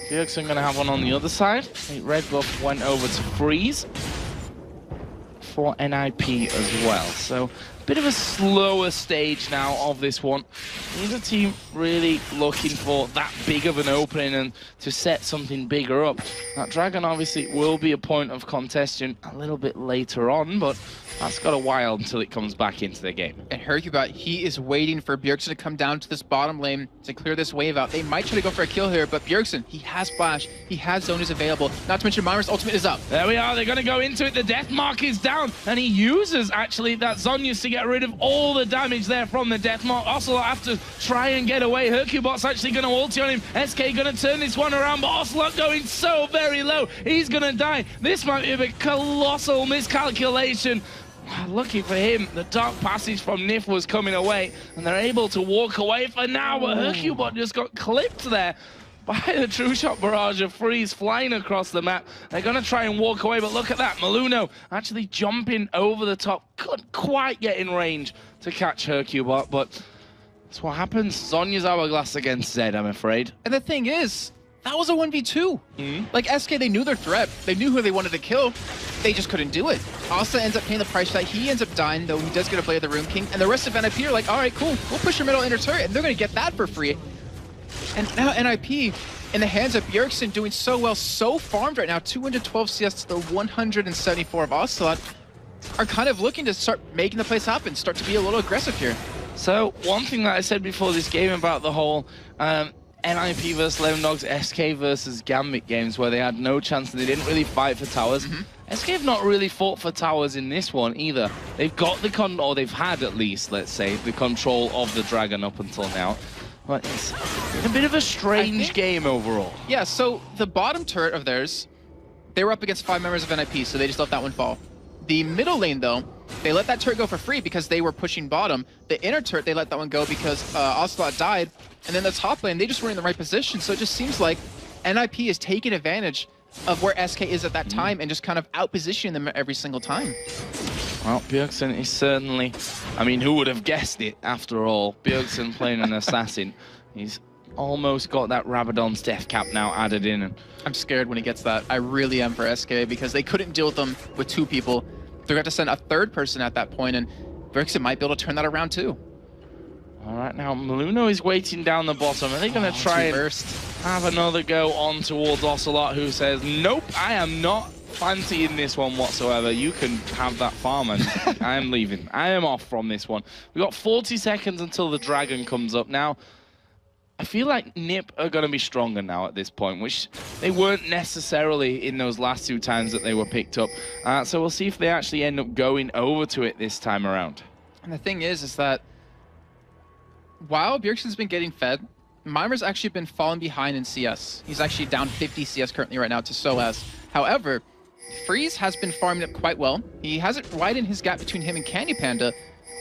Bjergsen going to have one on the other side. The red buff went over to Freeze for NIP as well. So a bit of a slower stage now of this one. Neither team really looking for that big of an opening and to set something bigger up. That Dragon obviously will be a point of contention a little bit later on, but that's got a while until it comes back into the game. And Hercubot, he is waiting for Bjergsen to come down to this bottom lane to clear this wave out. They might try to go for a kill here, but Bjergsen, he has Flash, he has Zhonya's available. Not to mention Mimer's ultimate is up. There we are, they're going to go into it. The death mark is down, and he uses actually that Zhonya's to get rid of all the damage there from the death mark. Ocelot have to try and get away. Hercubot's actually going to ulti on him. SK going to turn this one around, but Ocelot going so very low. He's going to die. This might be a colossal miscalculation. Lucky for him, the Dark Passage from Nif was coming away, and they're able to walk away for now, but Hercubot just got clipped there by the True Shot Barrage of Freeze flying across the map. They're going to try and walk away, but look at that. Maluno actually jumping over the top. Couldn't quite get in range to catch Hercubot, but that's what happens. Zhonya's Hourglass against Zed, I'm afraid. And the thing is, that was a 1v2. Like, SK, they knew their threat. They knew who they wanted to kill. They just couldn't do it. Asa ends up paying the price for that. He ends up dying, though he does get a Blade of the Rune King. And the rest of NIP are like, all right, cool. We'll push your middle inner turret, and they're going to get that for free. And now NIP, in the hands of Bjergsen, doing so well, so farmed right now, 212 CS to the 174 of Ocelot, are kind of looking to start making the place happen, start to be a little aggressive here. So, one thing that I said before this game about the whole NIP versus Lemondogs, SK versus Gambit games where they had no chance and they didn't really fight for towers. SK have not really fought for towers in this one either. They've got the or they've had at least, let's say, the control of the Dragon up until now. But it's a bit of a strange game overall. Yeah, so the bottom turret of theirs, they were up against 5 members of NIP, so they just let that one fall. The middle lane, though, they let that turret go for free because they were pushing bottom. The inner turret, they let that one go because Ocelot died. And then the top lane, they just were in the right position. So it just seems like NIP is taking advantage of where SK is at that time and just kind of out-positioning them every single time. Well, Bjergsen is certainly... I mean, who would have guessed it, after all? Bjergsen playing an assassin. He's almost got that Rabadon's death cap now added in. And I'm scared when he gets that. I really am for SK because they couldn't deal with them with 2 people. They're going to send a 3rd person at that point, and Bjergsen might be able to turn that around too. All right, now Maluno is waiting down the bottom. Are they going to try and have another go on towards Ocelot, who says, nope, I am not fancying this one whatsoever. You can have that farm, and I am leaving. I am off from this one. We've got 40 seconds until the dragon comes up. Now, I feel like NIP are going to be stronger now at this point, which they weren't necessarily in those last 2 times that they were picked up. So we'll see if they actually end up going over to it this time around. And the thing is that while Bjergsen's been getting fed, Mimer's actually been falling behind in CS. He's actually down 50 CS currently right now to Soaz. However, Freeze has been farming up quite well. He hasn't widened his gap between him and Candy Panda,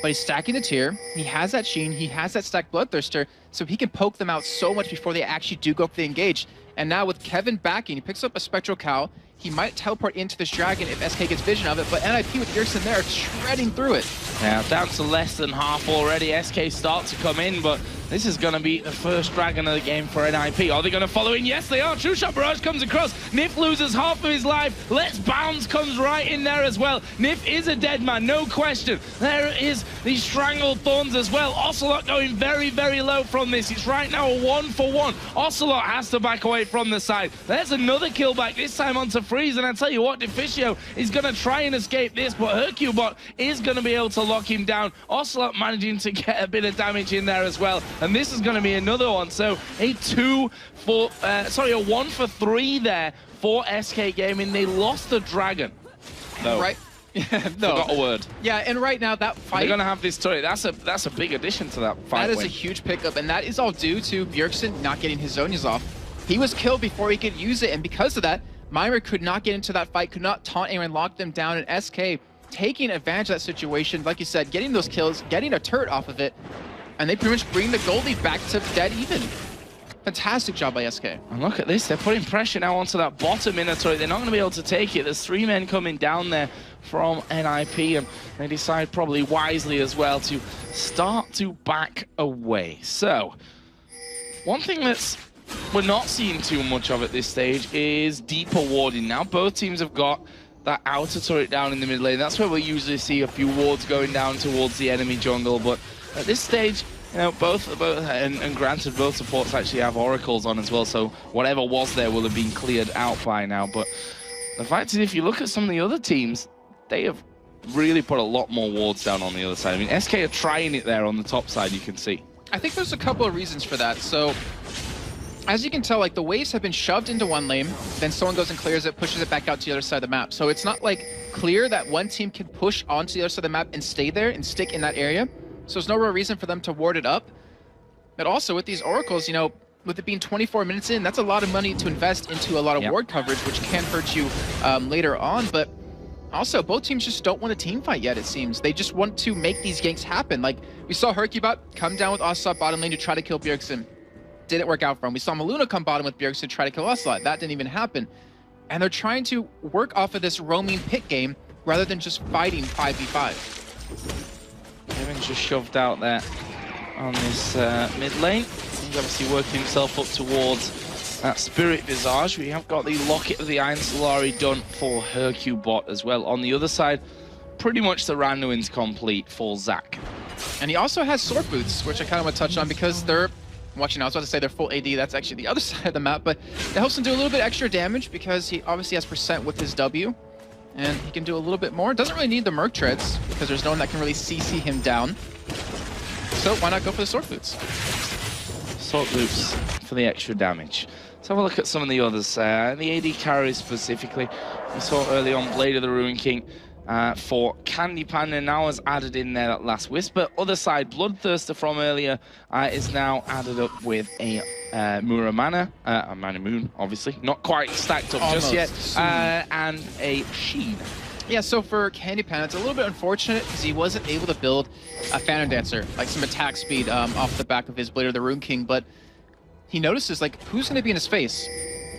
but he's stacking the tier. He has that Sheen, he has that stacked Bloodthirster, so he can poke them out so much before they actually do go for the engage. And now with Kevin backing, he picks up a Spectral Cow. He might teleport into this dragon if SK gets vision of it, but NIP with Bjergsen there shredding through it. Yeah, down to less than half already. SK start to come in, but this is going to be the first dragon of the game for NIP. Are they going to follow in? Yes, they are. True Shot Barrage comes across. Nif loses half of his life. Let's Bounce comes right in there as well. Nif is a dead man, no question. There is the Strangled Thorns as well. Ocelot going very, very low from this. It's right now a 1-for-1. Ocelot has to back away from the side. There's another kill back, this time onto Freeze. And I tell you what, Deficio is going to try and escape this, but Hercubot is going to be able to lock him down. Ocelot managing to get a bit of damage in there as well. And this is going to be another one. So a 1-for-3 there for SK Gaming. They lost the dragon. No. Right. Yeah, no. Forgot a word. Yeah, and right now that fight... They're going to have this turret. That's a big addition to that fight. That is win. a huge pickup, and that is all due to Bjergsen not getting his Zonias off. He was killed before he could use it, and because of that, Mimer could not get into that fight, could not taunt anyone, lock them down, and SK taking advantage of that situation, like you said, getting those kills, getting a turret off of it, and they pretty much bring the gold lead back to dead even. Fantastic job by SK. And look at this, they're putting pressure now onto that bottom inner turret. They're not going to be able to take it. There's 3 men coming down there from NIP, and they decide probably wisely as well to start to back away. So, one thing we're not seeing too much of at this stage is deeper warding. Now both teams have got that outer turret down in the mid lane. That's where we usually see a few wards going down towards the enemy jungle, but at this stage, you know, both and granted both supports actually have oracles on as well, so whatever was there will have been cleared out by now. But the fact is, if you look at some of the other teams, they have really put a lot more wards down on the other side. I mean, SK are trying it there on the top side, you can see. I think there's a couple of reasons for that. So, as you can tell, like, the waves have been shoved into one lane, then someone goes and clears it, pushes it back out to the other side of the map. So it's not, like, clear that one team can push onto the other side of the map and stay there and stick in that area. So there's no real reason for them to ward it up. But also, with these oracles, you know, with it being 24 minutes in, that's a lot of money to invest into a lot of ward coverage, which can hurt you later on. But also, both teams just don't want a team fight yet, it seems. They just want to make these ganks happen. Like, we saw Hercubot come down with Ocelot bottom lane to try to kill Bjergsen. Didn't work out for him. We saw Maluna come bottom with Bjergsen to try to kill Ocelot. That didn't even happen. And they're trying to work off of this roaming pit game rather than just fighting 5v5. Kevin's just shoved out there on this mid lane. He's obviously working himself up towards that Spirit Visage. We have got the Locket of the Iron Solari done for Hercubot as well. On the other side, pretty much the Randuin's complete for Zac. And he also has Sword Boots, which I kind of want to touch on because they're... Watching now, I was about to say they're full AD, that's actually the other side of the map, but that helps him do a little bit extra damage because he obviously has percent with his W, and he can do a little bit more. Doesn't really need the Merc Treads because there's no one that can really CC him down. So why not go for the Sword Boots? Sword Boots for the extra damage. Let's have a look at some of the others. The AD carries specifically. We saw early on Blade of the Ruin King. for Candy Panda. Now has added in there that last Whisper. Other side, Bloodthirster from earlier is now added up with a Muramana, a Mana Moon, obviously. Not quite stacked up just yet. And a Sheen. Yeah, so for Candy Panda, it's a little bit unfortunate because he wasn't able to build a Phantom Dancer, like some attack speed off the back of his Blade of the Rune King, but he notices, like, who's going to be in his face?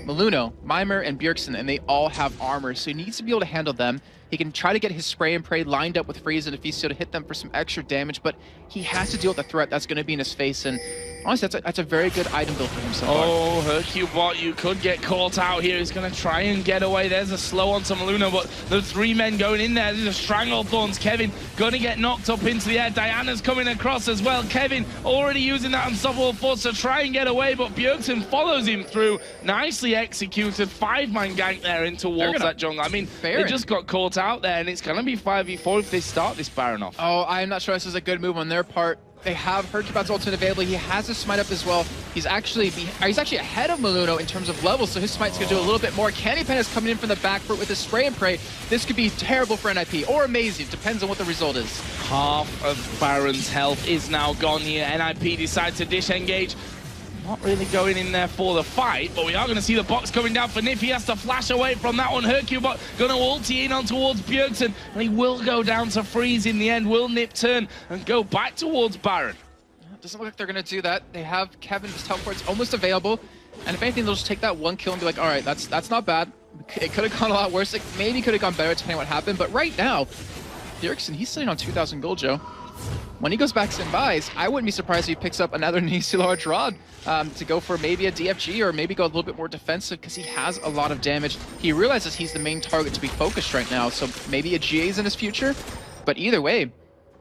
Maluno, Mimer, and Bjergsen, and they all have armor, so he needs to be able to handle them. He can try to get his Spray and Pray lined up with Freeze and Ephecio to hit them for some extra damage, but he has to deal with the threat that's going to be in his face, and honestly, that's a very good item build for him so far. Oh, Hercubot, you could get caught out here. He's going to try and get away. There's a slow onto Maluno, but the 3 men going in there. There's a Stranglethorns. Kevin going to get knocked up into the air. Diana's coming across as well. Kevin already using that Unstoppable Force to try and get away, but Bjergsen follows him through. Nicely executed. 5-man gank there in towards that jungle. I mean, they just got caught out there, and it's going to be 5v4 if they start this Baron off. Oh, I'm not sure this is a good move on their part. They have Hercubot's ultimate available. He has his smite up as well. He's actually ahead of Maluno in terms of levels, so his smite's going to do a little bit more. Candy Panda's coming in from the back foot with his Spray and Pray. This could be terrible for NIP, or amazing. Depends on what the result is. Half of Baron's health is now gone here. NIP decides to disengage. Not really going in there for the fight, but we are going to see the box coming down for Nif. He has to flash away from that one. Hercubot going to ulti in on towards Bjergsen, and he will go down to freeze in the end. Will Nip turn and go back towards Baron? It doesn't look like they're going to do that. They have Kevin, his teleport's almost available, and if anything, they'll just take that 1 kill and be like, all right, that's not bad. It could have gone a lot worse. It maybe could have gone better depending on what happened, but right now, Bjergsen, he's sitting on 2,000 gold, Joe. When he goes back and buys, I wouldn't be surprised if he picks up another Nisi Large Rod to go for maybe a DFG or maybe go a little bit more defensive because he has a lot of damage. He realizes he's the main target to be focused right now, so maybe a GA's in his future. But either way,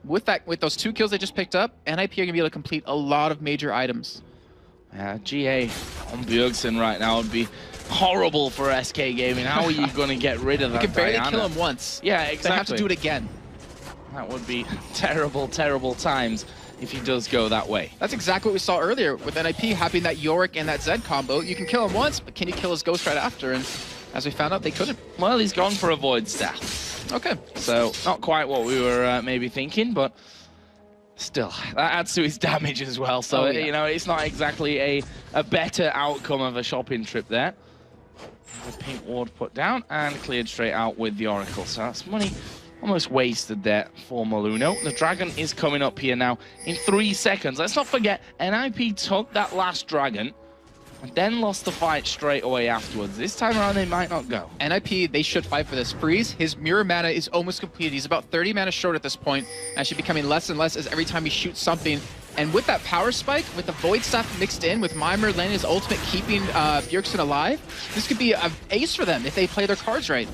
with those 2 kills they just picked up, NIP are going to be able to complete a lot of major items. GA on Bjergsen right now would be horrible for SK Gaming. How are you going to get rid of that? You can barely Diana? kill him once. Yeah, exactly. They have to do it again. That would be terrible, terrible times if he does go that way. That's exactly what we saw earlier with NIP having that Yorick and that Zed combo. You can kill him once, but can you kill his Ghost right after? And as we found out, they couldn't. Well, he's gone for a Void Staff. Okay. So, not quite what we were maybe thinking, but still, that adds to his damage as well. So, you know, it's not exactly a better outcome of a shopping trip there. The pink ward put down and cleared straight out with the Oracle. So that's money almost wasted there for Maluno. The Dragon is coming up here now in 3 seconds. Let's not forget, NIP took that last Dragon and then lost the fight straight away afterwards. This time around, they might not go. NIP, they should fight for this. Freeze, his mirror mana is almost completed. He's about 30 mana short at this point, actually becoming less and less as every time he shoots something. And with that power spike, with the Void Staff mixed in, with Mimer landing his ultimate, keeping Bjergsen alive, this could be an ace for them if they play their cards right.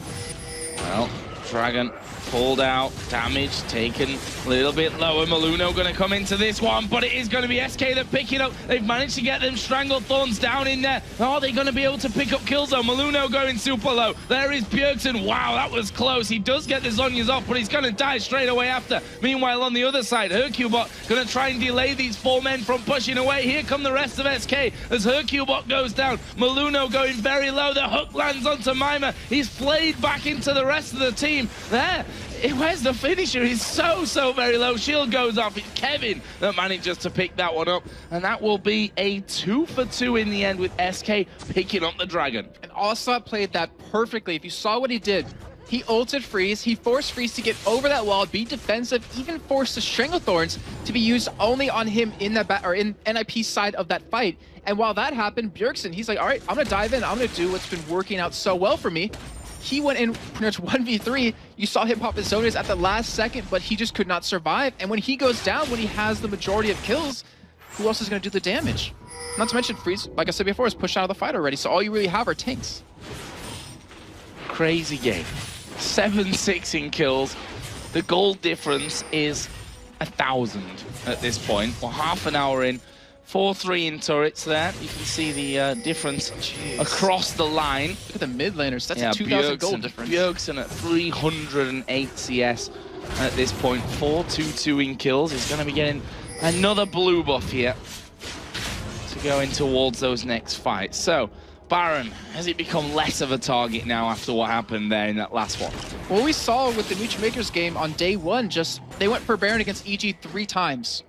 Well, Dragon pulled out, damage taken a little bit lower. Maluno going to come into this one, but it is going to be SK that pick it up. They've managed to get them Stranglethorns down in there. Are they going to be able to pick up kills though? Maluno going super low. There is Bjergsen. Wow, that was close. He does get the Zhonya's off, but he's going to die straight away after. Meanwhile, on the other side, Hercubot going to try and delay these 4 men from pushing away. Here come the rest of SK as Hercubot goes down. Maluno going very low. The hook lands onto Mimer. He's flayed back into the rest of the team. There. Where's the finisher? He's so very low. Shield goes off. It's Kevin that manages to pick that one up. And that will be a 2 for 2 in the end with SK picking up the Dragon. And Ocelot played that perfectly. If you saw what he did, he ulted Freeze. He forced Freeze to get over that wall, be defensive, even forced the Stranglethorns to be used only on him in that in NIP's side of that fight. And while that happened, Bjergsen, he's like, all right, I'm going to dive in. I'm going to do what's been working out so well for me. He went in pretty much 1v3. You saw him pop his Zhonya's at the last second, but he just could not survive. And when he goes down, when he has the majority of kills, who else is going to do the damage? Not to mention, Freeze, like I said before, is pushed out of the fight already, so all you really have are tanks. Crazy game. 7-6 in kills. The goal difference is 1,000 at this point. We're half an hour in. 4-3 in turrets there. You can see the difference across the line. Look at the mid laners. That's a 2,000 gold difference. Bjergsen at 308 CS at this point. 4-2-2 in kills. He's going to be getting another blue buff here to go in towards those next fights. So, Baron, has it become less of a target now after what happened there in that last one? what we saw with the Neutral Makers game on day one, just they went for Baron against EG 3 times.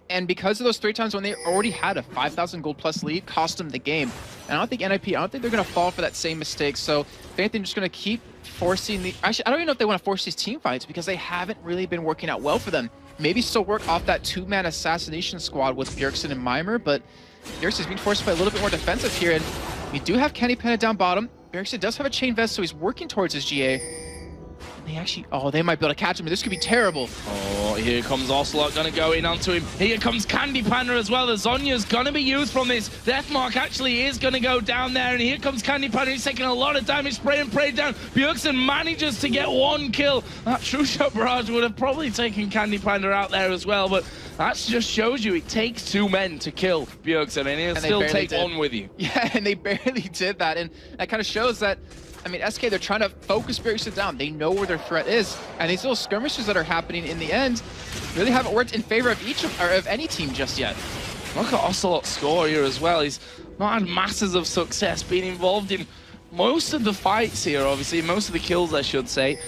And because of those 3 times when they already had a 5,000 gold plus lead, cost them the game. And I don't think NIP, I don't think they're going to fall for that same mistake. So if anything, just going to keep forcing the... Actually, I don't even know if they want to force these team fights because they haven't really been working out well for them. Maybe still work off that 2-man assassination squad with Bjergsen and Mimer, but Bjergsen's being forced to play a little bit more defensive here. And we do have Kenny Pena down bottom. Bjergsen does have a chain vest, so he's working towards his GA. They actually, oh, they might be able to catch him, but this could be terrible. Oh, here comes Ocelot, gonna go in onto him. Here comes Candy Panda as well. The Zonya's gonna be used from this. Deathmark actually is gonna go down there, and here comes Candy Panda. He's taking a lot of damage, spray and pray down. Bjergsen manages to get 1 kill. That True Shot Barrage would have probably taken Candy Panda out there as well, but that just shows you it takes 2 men to kill Bjergsen, and he'll still take 1 with you. Yeah, and they barely did that, and that kind of shows that, I mean, SK, they're trying to focus Bjergsen down. They know where their threat is, and these little skirmishes that are happening in the end really haven't worked in favor of of any team just yet. Look at Ocelot's score here as well. He's not had masses of success, being involved in most of the fights here, obviously, most of the kills, I should say.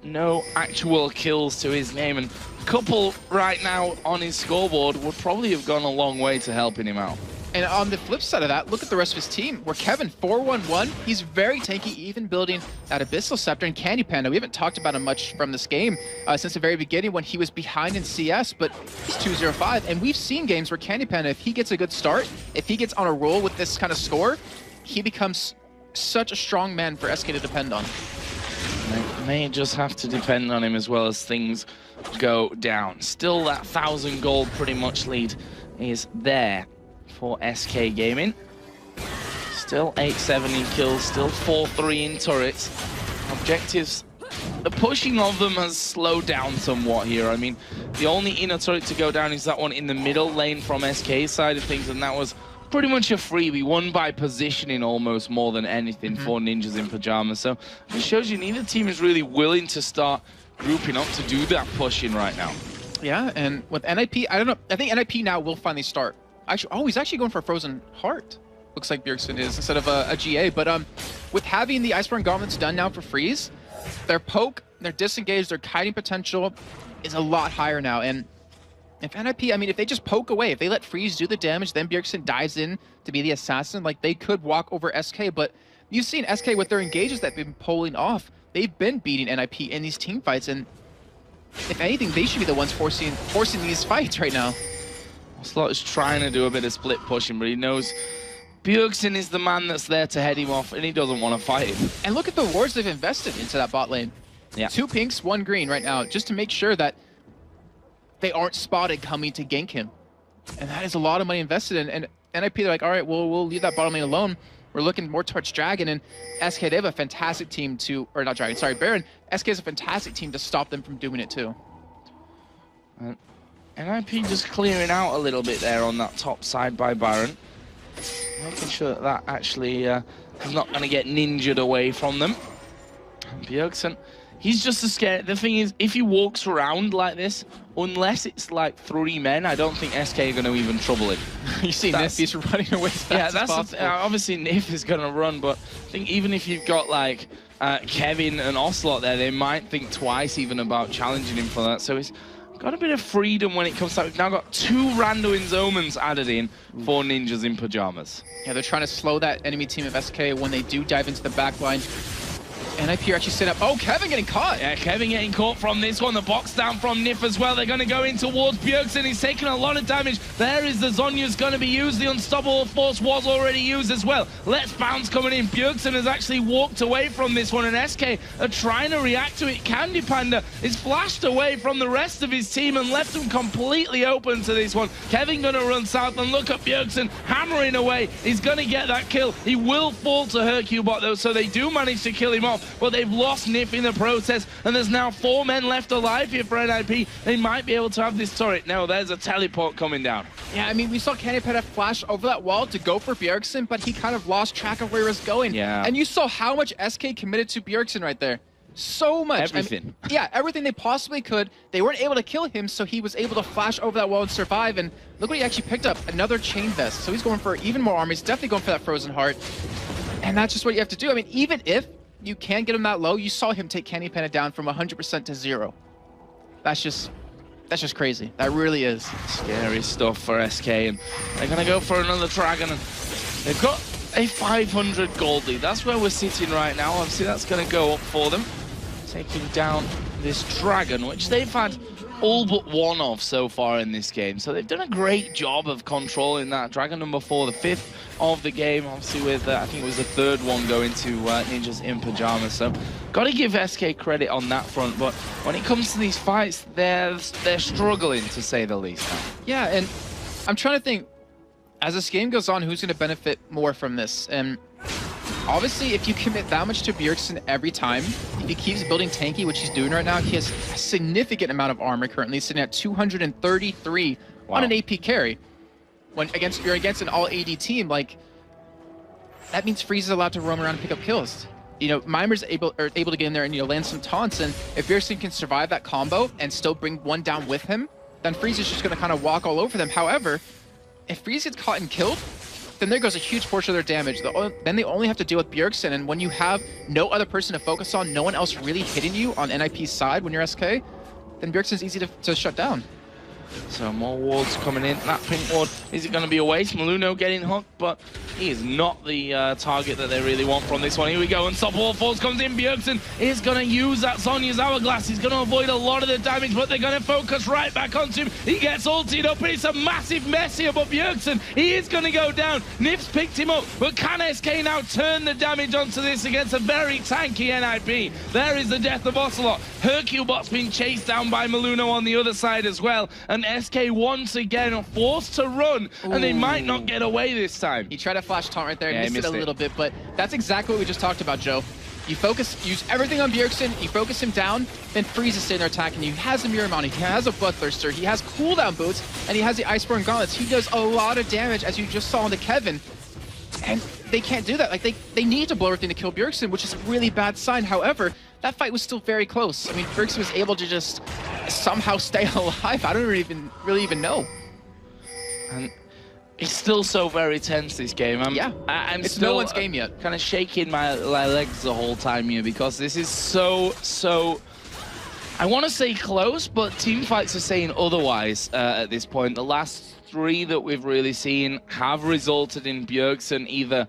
No actual kills to his name, and a couple right now on his scoreboard would probably have gone a long way to helping him out. And on the flip side of that, look at the rest of his team. Where Kevin, 4-1-1, he's very tanky, even building that Abyssal Scepter and Candy Panda. We haven't talked about him much from this game since the very beginning when he was behind in CS, but he's 2-0-5. And we've seen games where Candy Panda, if he gets a good start, if he gets on a roll with this kind of score, he becomes such a strong man for SK to depend on. They may just have to depend on him as well as things go down. Still that 1,000 gold pretty much lead is there for SK Gaming. Still 8-7 in kills, still 4-3 in turrets. Objectives, the pushing of them has slowed down somewhat here. I mean, the only inner turret to go down is that one in the middle lane from SK's side of things, and that was pretty much a freebie, won by positioning almost more than anything for Ninjas in Pajamas. So it shows you neither team is really willing to start grouping up to do that pushing right now. Yeah, and with NIP, I don't know, I think NIP now will finally start. Actually, oh, he's actually going for a Frozen Heart. Looks like Bjergsen is, instead of a GA. But with having the Iceborne Gauntlets done now for Freeze, their poke, their disengage, their kiting potential is a lot higher now. And if NIP, I mean, if they just poke away, if they let Freeze do the damage, then Bjergsen dives in to be the assassin, like they could walk over SK. But you've seen SK with their engages that they've been pulling off. They've been beating NIP in these team fights. And if anything, they should be the ones forcing these fights right now. Ocelot is trying to do a bit of split pushing, but he knows Bjergsen is the man that's there to head him off, and he doesn't want to fight him. And look at the wards they've invested into that bot lane. Yeah. 2 pinks, 1 green right now, just to make sure that they aren't spotted coming to gank him. And that is a lot of money invested in. And NIP, they're like, all right, we'll leave that bottom lane alone. We're looking more towards Dragon, and SK, they have a fantastic team to, or not Dragon, sorry, Baron. SK is a fantastic team to stop them from doing it too. NIP just clearing out a little bit there on that top side by Baron. Making sure that that actually is not going to get ninjaed away from them. And Bjergsen, he's just as scared. The thing is, if he walks around like this, unless it's like 3 men, I don't think SK are going to even trouble him. You see Nif, he's running away as fast as possible. Obviously Nif is going to run, but I think even if you've got like Kevin and Ocelot there, they might think twice even about challenging him for that. So he's got a bit of freedom when it comes to that. We've now got 2 Randuin's Omens added in for Ninjas in Pajamas. Yeah, they're trying to slow that enemy team of SK when they do dive into the back line. NIP are actually set up. Oh, Kevin getting caught. Yeah, Kevin getting caught from this one. The box down from Nif as well. They're going to go in towards Bjergsen. He's taking a lot of damage. There is the Zonya's going to be used. The Unstoppable Force was already used as well. Let's Bounce coming in. Bjergsen has actually walked away from this one, and SK are trying to react to it. Candy Panda is flashed away from the rest of his team and left them completely open to this one. Kevin going to run south, and look at Bjergsen hammering away. He's going to get that kill. He will fall to Hercubot though, so they do manage to kill him off. But they've lost Nif in the process, and there's now 4 men left alive here for NIP. They might be able to have this turret. No, there's a teleport coming down. Yeah, I mean, we saw Candy Panda flash over that wall to go for Bjergsen, but he kind of lost track of where he was going. Yeah. And you saw how much SK committed to Bjergsen right there. So much. Everything. I mean, yeah, everything they possibly could. They weren't able to kill him, so he was able to flash over that wall and survive. And look what he actually picked up, another chain vest. So he's going for even more armor. He's definitely going for that Frozen Heart. And that's just what you have to do. I mean, even if you can get him that low. You saw him take Candy Panda down from 100% to 0. That's just crazy. That really is. Scary stuff for SK, and they're going to go for another Dragon. And they've got a 500 gold lead. That's where we're sitting right now. Obviously, that's going to go up for them. Taking down this Dragon, which they've had all but one of so far in this game. So they've done a great job of controlling that. Dragon number 4, the 5th of the game, obviously with, I think it was the 3rd one going to Ninjas in Pijamas. So got to give SK credit on that front. But when it comes to these fights, they're struggling, to say the least. Yeah, and I'm trying to think, as this game goes on, who's going to benefit more from this? And obviously, if you commit that much to Bjergsen every time, if he keeps building tanky, which he's doing right now, he has a significant amount of armor currently, sitting at 233 on an AP carry. When you're against an all-AD team, like, that means Freeze is allowed to roam around and pick up kills. You know, Mimer's able to get in there and, you know, land some taunts, and if Bjergsen can survive that combo and still bring one down with him, then Freeze is just going to kind of walk all over them. However, if Freeze gets caught and killed, then there goes a huge portion of their damage. Then they only have to deal with Bjergsen, and when you have no other person to focus on, no one else really hitting you on NIP's side when you're SK, then Bjergsen's easy to shut down. So more wards coming in. That pink ward, is it going to be a waste? Maluno getting hooked, but he is not the target that they really want from this one. Here we go, Unstoppable Force comes in. Bjergsen is going to use that Sonya's Hourglass. He's going to avoid a lot of the damage, but they're going to focus right back onto him. He gets ulted up, and it's a massive mess here, but Bjergsen, he is going to go down. Nif's picked him up, but can SK now turn the damage onto this against a very tanky NIP? There is the death of Ocelot. Herculebot's been chased down by Maluno on the other side as well, and SK once again are forced to run, and they might not get away this time. He tried to flash taunt right there, Yeah, missed it a little bit, but that's exactly what we just talked about, Joe. You use everything on Bjergsen, you focus him down, then Freeze is sitting there attacking you. He has a Mirror Mount, he has a Bloodthirster, he has cooldown boots, and he has the Iceborne Gauntlets. He does a lot of damage, as you just saw on the Kevin. And they can't do that. Like, they need to blow everything to kill Bjergsen, which is a really bad sign. However, that fight was still very close. I mean, Bjergsen was able to just somehow stay alive. I don't really even know. And it's still so very tense, this game. I'm it's still no one's game yet. Kind of shaking my legs the whole time here, because this is so... I want to say close, but team fights are saying otherwise at this point. The last 3 that we've really seen have resulted in Bjergsen either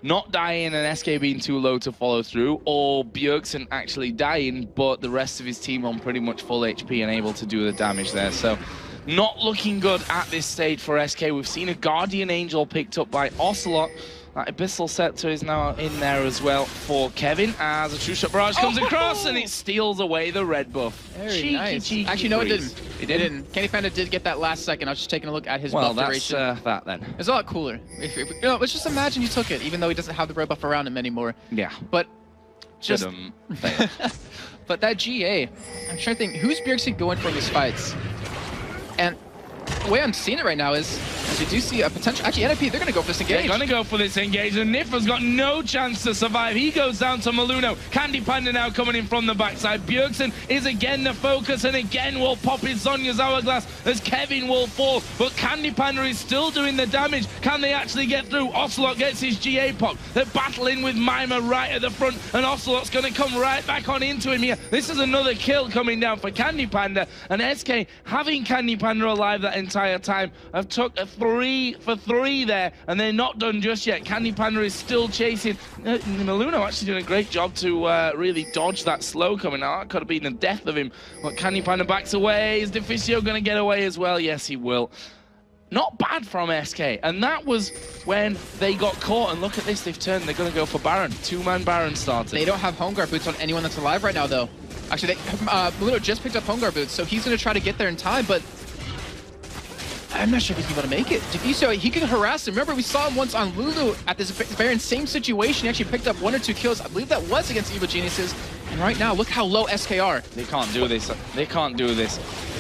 not dying and SK being too low to follow through, or Bjergsen actually dying, but the rest of his team on pretty much full HP and able to do the damage there. So not looking good at this stage for SK. We've seen a Guardian Angel picked up by Ocelot. That Abyssal Scepter is now in there as well for Kevin, as a True Shot Barrage comes across and it steals away the red buff. Very nice. Actually, no, it didn't. It didn't. Candy Panda did get that last second. I was just taking a look at his buff duration. Well, that's that then. It's a lot cooler. You know, let's just imagine you took it, even though he doesn't have the red buff around him anymore. Yeah. But just... but that GA, I'm trying to think, who's Bjergsen going for in these fights? And the way I'm seeing it right now is, as you do see a potential... Actually, NIP, they're going to go for this engage. They're going to go for this engage, and Nif has got no chance to survive. He goes down to Maluno. Candy Panda now coming in from the backside. Bjergsen is again the focus, and again will pop his Sonya's Hourglass as Kevin will fall. But Candy Panda is still doing the damage. Can they actually get through? Ocelot gets his GA pop. They're battling with Mimer right at the front, and Ocelot's going to come right back on into him here. This is another kill coming down for Candy Panda, and SK, having Candy Panda alive that entire time, have took a 3 for 3 there, and they're not done just yet. Candy Panda is still chasing. Maluno actually doing a great job to really dodge that slow coming out. That could have been the death of him. But Candy Panda backs away. Is Deficio going to get away as well? Yes, he will. Not bad from SK, and that was when they got caught. And look at this, they've turned. They're going to go for Baron. 2-man Baron started. They don't have home guard boots on anyone that's alive right now, though. Actually, Maluno just picked up home guard boots, so he's going to try to get there in time, but I'm not sure if he's going to make it. Deficio, he can harass him. Remember, we saw him once on Lulu at this Baron, same situation. He actually picked up 1 or 2 kills. I believe that was against Evil Geniuses. And right now, look how low SK are. They can't do this. They can't do this.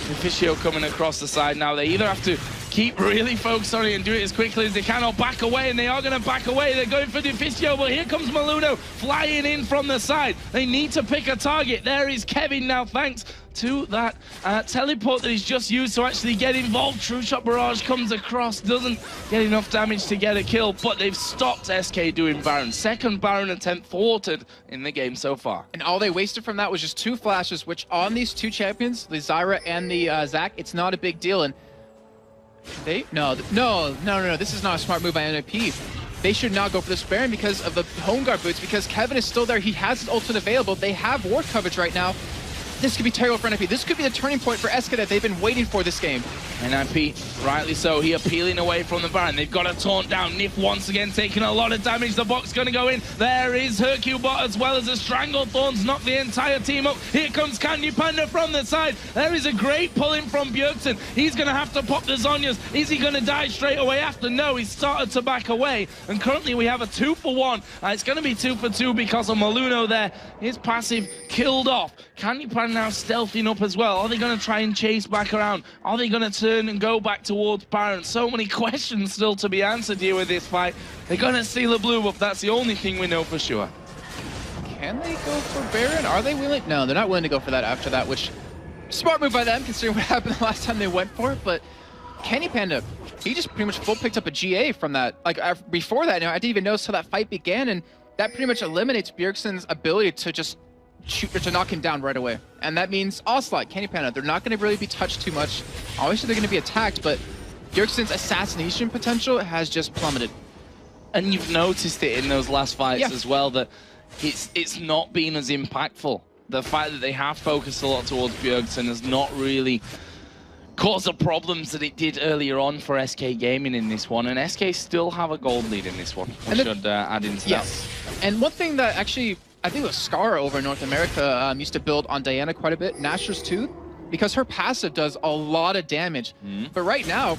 Deficio coming across the side now. They either have to keep really focused on it and do it as quickly as they can, or back away, and they are going to back away. They're going for Deficio, but here comes Maluno flying in from the side. They need to pick a target. There is Kevin now, thanks to that teleport that he's just used to actually get involved. True Shot Barrage comes across, doesn't get enough damage to get a kill, but they've stopped SK doing Baron. Second Baron attempt thwarted in the game so far. And all they wasted from that was just 2 flashes, which on these 2 champions, the Zyra and the Zac, it's not a big deal. And no, this is not a smart move by NIP. They should not go for this Baron because of the home guard boots, because Kevin is still there. He has his ultimate available. They have ward coverage right now. This could be terrible for NIP. This could be the turning point for SK that they've been waiting for this game. NIP, rightly so, he appealing away from the Baron. They've got a taunt down. Nif once again taking a lot of damage. The box going to go in. There is Hercubot as well as a Stranglethorns. Knock the entire team up. Here comes Candy Panda from the side. There is a great pull in from Bjergsen. He's going to have to pop the Zhonya's. Is he going to die straight away after? No, he's started to back away. And currently we have a 2-for-1. It's going to be 2-for-2 because of Maluno there. His passive killed off. Candy Panda now stealthing up as well. Are they going to try and chase back around? Are they going to turn and go back towards Baron? So many questions still to be answered here with this fight. They're going to steal a blue buff. That's the only thing we know for sure. Can they go for Baron? Are they willing? No, they're not willing to go for that after that, which smart move by them considering what happened the last time they went for it. But Candy Panda, he just pretty much full picked up a GA from that. Like before that, I didn't even notice how that fight began, and that pretty much eliminates Bjergsen's ability to just shoot or to knock him down right away. And that means Ocelot, Candy Panda, they're not going to really be touched too much. Obviously they're going to be attacked, but Bjergsen's assassination potential has just plummeted. And you've noticed it in those last fights as well, that it's not been as impactful. The fact that they have focused a lot towards Bjergsen has not really caused the problems that it did earlier on for SK Gaming in this one. And SK still have a gold lead in this one. We should add into that. And one thing that actually, I think it was Scar over in North America used to build on Diana quite a bit, Nashor's Tooth, because her passive does a lot of damage. But right now,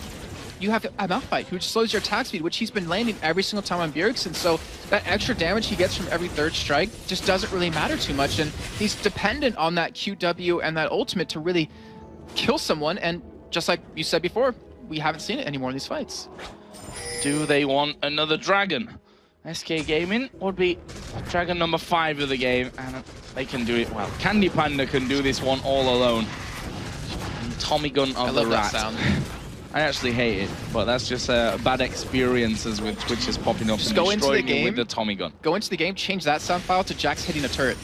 you have a Malphite who slows your attack speed, which he's been landing every single time on Bjergsen. So that extra damage he gets from every 3rd strike just doesn't really matter too much. And he's dependent on that QW and that ultimate to really kill someone. And just like you said before, we haven't seen it anymore in these fights. Do they want another dragon? SK Gaming would be dragon number 5 of the game, and they can do it well. Candy Panda can do this one all alone. And Tommy Gun of the Rat. That sound. I actually hate it, but that's just bad experiences with Twitch is popping up just and go into the destroying me game, with the Tommy Gun. Go into the game, change that sound file to Jax hitting a turret.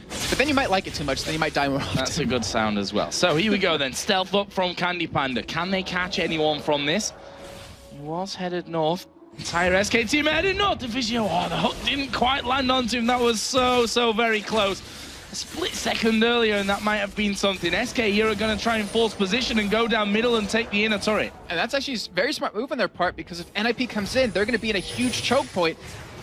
But then you might like it too much, then you might die more often. That's a good sound as well. So here we go then. Stealth up from Candy Panda. Can they catch anyone from this? He was headed north. Entire SK team headed north. Division. Oh, the hook didn't quite land onto him. That was so very close. A split second earlier, and that might have been something. SK here are going to try and force position and go down middle and take the inner turret. And that's actually a very smart move on their part, because if NIP comes in, they're going to be in a huge choke point.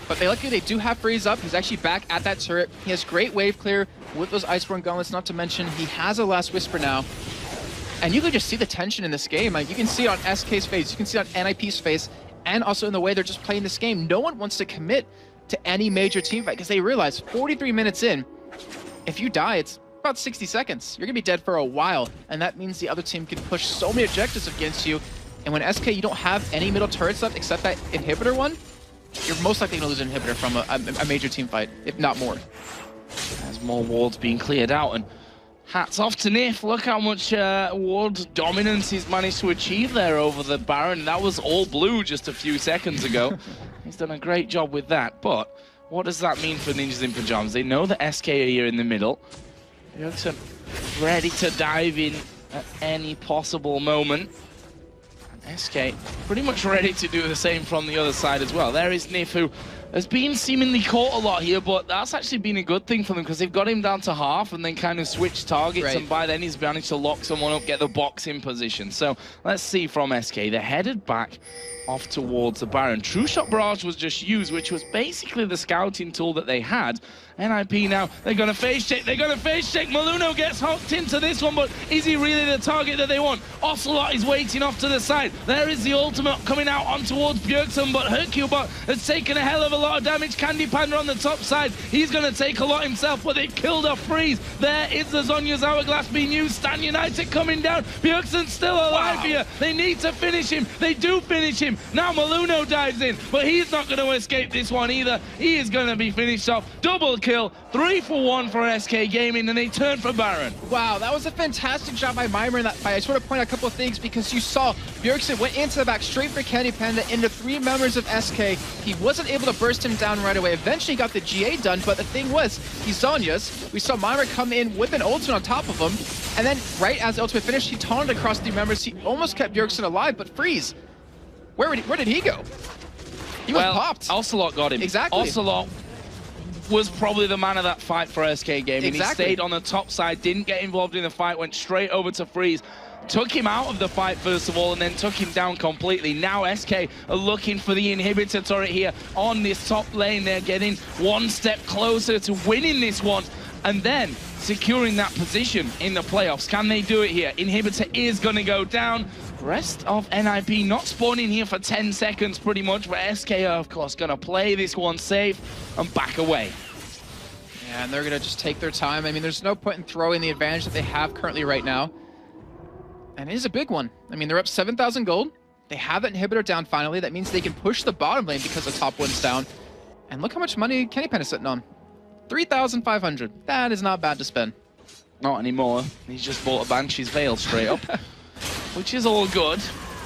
But luckily they do have Freeze up. He's actually back at that turret. He has great wave clear with those Iceborne gauntlets, not to mention he has a Last Whisper now. And you can just see the tension in this game. Like, you can see it on SK's face, you can see it on NIP's face, and also in the way they're just playing this game. No one wants to commit to any major team fight because they realize 43 minutes in, if you die, it's about 60 seconds. You're going to be dead for a while, and that means the other team can push so many objectives against you. And when SK, you don't have any middle turrets left except that inhibitor one, you're most likely going to lose an inhibitor from a major team fight, if not more. There's more wards being cleared out, and hats off to Nif. Look how much ward dominance he's managed to achieve there over the Baron. That was all blue just a few seconds ago. He's done a great job with that, but what does that mean for Ninjas in Pajamas? They know that SK are here in the middle. Bjergsen ready to dive in at any possible moment. And SK pretty much ready to do the same from the other side as well. There is Nif, who has been seemingly caught a lot here, but that's actually been a good thing for them because they've got him down to half and then kind of switched targets, and by then he's managed to lock someone up, get the box in position. So let's see from SK. They're headed back off towards the Baron. True Shot Barrage was just used, which was basically the scouting tool that they had. NIP now, they're going to face check, Maluno gets hooked into this one, but is he really the target that they want? Ocelot is waiting off to the side. There is the ultimate coming out on towards Bjergsen, but Hercubot has taken a hell of a lot of damage. Candy Panda on the top side. He's going to take a lot himself, but they killed off Freeze. There is the Zonya's Hourglass being used. Stan United coming down. Bjergsen's still alive here. They need to finish him. They do finish him. Now Maluno dives in, but he's not going to escape this one either. He is going to be finished off. Double kill. 3 for 1 for SK Gaming, and they turn for Baron. Wow, that was a fantastic job by Mimer in that fight. I just want to point out a couple of things because you saw Bjergsen went into the back straight for Candy Panda into 3 members of SK. He wasn't able to burst him down right away. Eventually got the GA done, but the thing was, he's Zonya's. We saw Mimer come in with an ultimate on top of him, and then right as the ultimate finished, he taunted across 3 members. He almost kept Bjergsen alive, but Freeze, where did he go? He was popped. Ocelot got him. Exactly. Ocelot was probably the man of that fight for SK Gaming. Exactly. He stayed on the top side, didn't get involved in the fight, went straight over to Freeze. Took him out of the fight first of all, and then took him down completely. Now SK are looking for the inhibitor turret here on this top lane. They're getting one step closer to winning this one, and then securing that position in the playoffs. Can they do it here? Inhibitor is going to go down. Rest of NIP not spawning here for 10 seconds pretty much, but SK are of course going to play this one safe and back away. Yeah, and they're going to just take their time. I mean, there's no point in throwing the advantage that they have currently right now. And it is a big one. I mean, they're up 7,000 gold. They have that inhibitor down finally. That means they can push the bottom lane because the top one's down. And look how much money Candy Pen is sitting on. 3,500. That is not bad to spend. Not anymore. He's just bought a Banshee's Veil straight up, which is all good.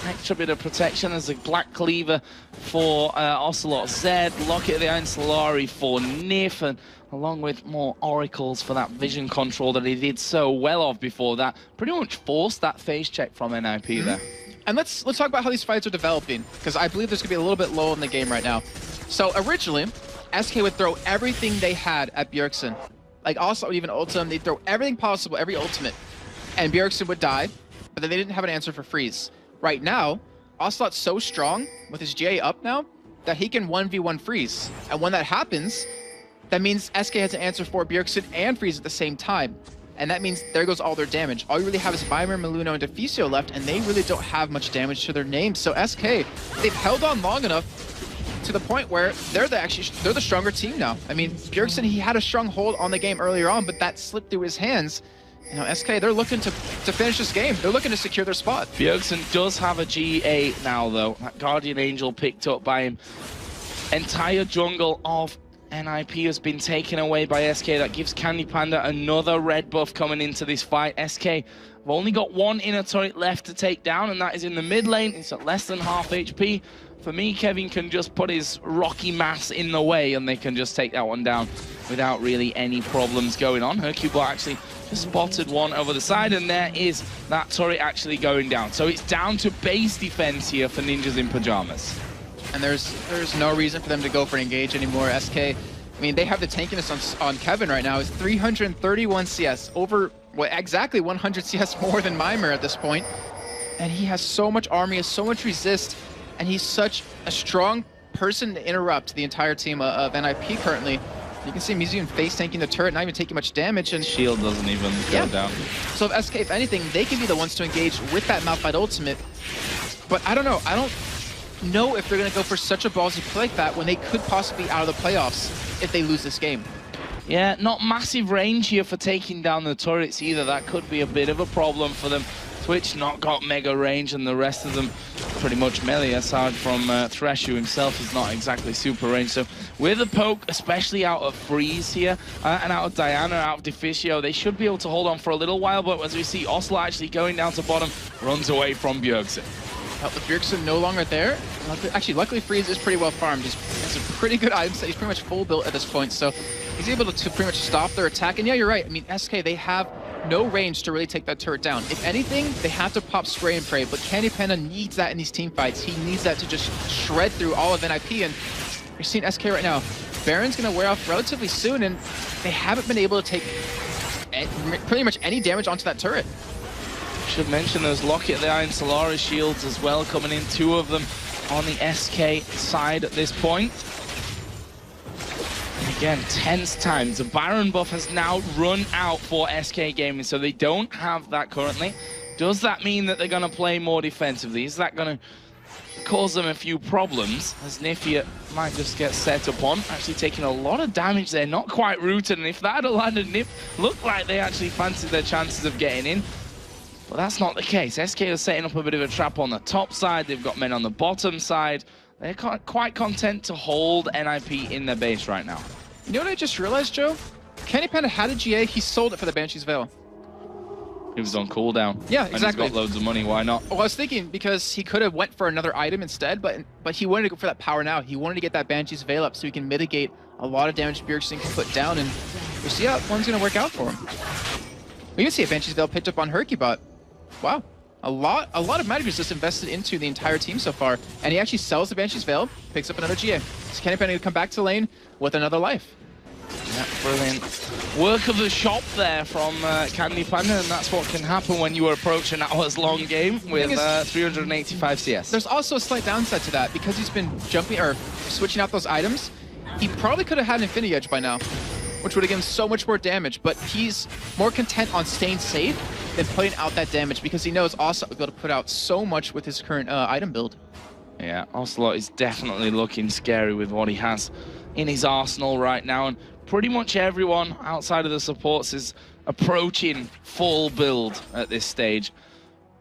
Extra bit of protection as a Black Cleaver for Ocelot Zed, Locket of the Iron Solari for Nif, and along with more oracles for that vision control that he did so well of before that. Pretty much forced that phase check from NIP there. And let's talk about how these fights are developing, because I believe there's going to be a little bit low in the game right now. So originally, SK would throw everything they had at Bjergsen. Like also even ultimate, they'd throw everything possible, every ultimate, and Bjergsen would die, but then they didn't have an answer for Freeze. Right now, Ocelot's so strong with his GA up now that he can 1v1 Freeze. And when that happens, that means SK has an answer for Bjergsen and Freeze at the same time. And that means there goes all their damage. All you really have is Vimer, Maluno, and Deficio left, and they really don't have much damage to their names. So SK, they've held on long enough to the point where they're the stronger team now. I mean, Bjergsen, he had a strong hold on the game earlier on, but that slipped through his hands. You know, SK, they're looking to finish this game. They're looking to secure their spot. Bjergsen does have a GA now, though. That Guardian Angel picked up by him. Entire jungle of NIP has been taken away by SK. That gives Candy Panda another red buff coming into this fight. SK have only got one inner turret left to take down, and that is in the mid lane. It's at less than half HP. For me, Kevin can just put his rocky mass in the way, and they can just take that one down without really any problems going on. Hercubot actually just spotted one over the side, and there is that turret actually going down. So it's down to base defense here for Ninjas in Pajamas. And there's no reason for them to go for an engage anymore. SK, I mean, they have the tankiness on Kevin right now. It's 331 CS, over exactly 100 CS more than Mimer at this point. And he has so much armor, he has so much resist, and he's such a strong person to interrupt the entire team of NIP currently. You can see him using face tanking the turret, not even taking much damage, and shield doesn't even go down. So if SK, if anything, they can be the ones to engage with that Malphite ultimate. But I don't know. I don't know if they're going to go for such a ballsy play like that when they could possibly be out of the playoffs if they lose this game. Yeah, not massive range here for taking down the turrets either. That could be a bit of a problem for them. Twitch not got mega range, and the rest of them pretty much melee, aside from Thresh, who himself is not exactly super range. So with a poke, especially out of Freeze here, and out of Diana, out of Deficio, they should be able to hold on for a little while, but as we see Ocelot actually going down to bottom, runs away from Bjergsen. With Bjergsen no longer there, luckily Freeze is pretty well farmed. He has a pretty good item set. He's pretty much full built at this point, so he's able to pretty much stop their attack. And yeah, you're right. I mean, SK, they have no range to really take that turret down. If anything, they have to pop spray and pray, but Candy Panda needs that in these team fights. He needs that to just shred through all of NIP, and you're seeing SK right now. Baron's going to wear off relatively soon, and they haven't been able to take pretty much any damage onto that turret. Should mention those Locket of the Iron Solaris shields as well, coming in, 2 of them on the SK side at this point. And again, tense times. The Baron buff has now run out for SK Gaming, so they don't have that currently. Does that mean that they're going to play more defensively? Is that going to cause them a few problems, as Nifia might just get set up on. Actually taking a lot of damage there, not quite rooted, and if that had landed, Nif looked like they actually fancied their chances of getting in. But that's not the case. SK are setting up a bit of a trap on the top side. They've got men on the bottom side. They're quite content to hold NIP in their base right now. You know what I just realized, Joe? Kenny Panda had a GA, he sold it for the Banshee's Veil. He was on cooldown. Yeah, exactly. And he's got loads of money, why not? Well, I was thinking because he could have went for another item instead, but he wanted to go for that power now. He wanted to get that Banshee's Veil up so he can mitigate a lot of damage Bjergsen can put down, and we'll see how one's going to work out for him. We even see a Banshee's Veil picked up on Hercubot. Wow. A lot of managers just invested into the entire team so far, and he actually sells the Banshee's Veil, picks up another GA. So Kenny Panda to come back to lane with another life. Yeah, brilliant work of the shop there from Candy Panda, and that's what can happen when you approach an hours-long game with 385 CS. There's also a slight downside to that, because he's been jumping or switching out those items. He probably could have had an Infinity Edge by now, which would have given so much more damage, but he's more content on staying safe than putting out that damage, because he knows also will be able to put out so much with his current item build. Yeah, Ocelot is definitely looking scary with what he has in his arsenal right now, and pretty much everyone outside of the supports is approaching full build at this stage.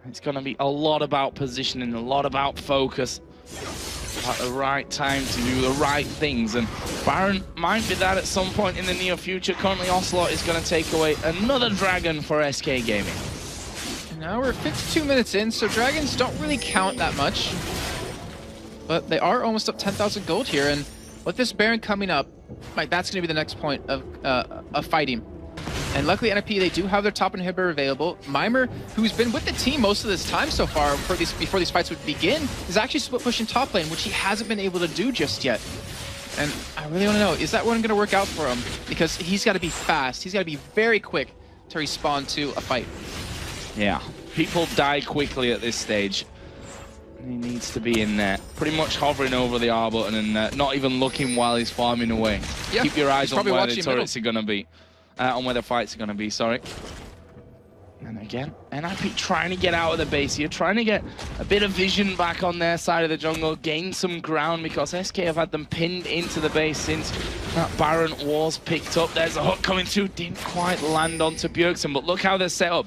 It's going to be a lot about positioning, a lot about focus, at the right time to do the right things, and Baron might be that at some point in the near future. Currently, Ocelot is going to take away another dragon for SK Gaming. And now we're 52 minutes in, so dragons don't really count that much, but they are almost up 10,000 gold here, and with this Baron coming up, like, that's going to be the next point of fighting. And luckily, NIP, they do have their top inhibitor available. Mimer, who's been with the team most of this time so far, before these fights would begin, is actually split pushing top lane, which he hasn't been able to do just yet. And I really want to know, is that one going to work out for him? Because he's got to be fast. He's got to be very quick to respond to a fight. Yeah, people die quickly at this stage. He needs to be in there, pretty much hovering over the R button and not even looking while he's farming away. Yeah, keep your eyes on where the turrets middle. are going to be, on where the fights are going to be, sorry. And again, NIP trying to get out of the base here, trying to get a bit of vision back on their side of the jungle, gain some ground, because SK have had them pinned into the base since that Baron was picked up. There's a hook coming through, didn't quite land onto Bjergsen, but look how they're set up.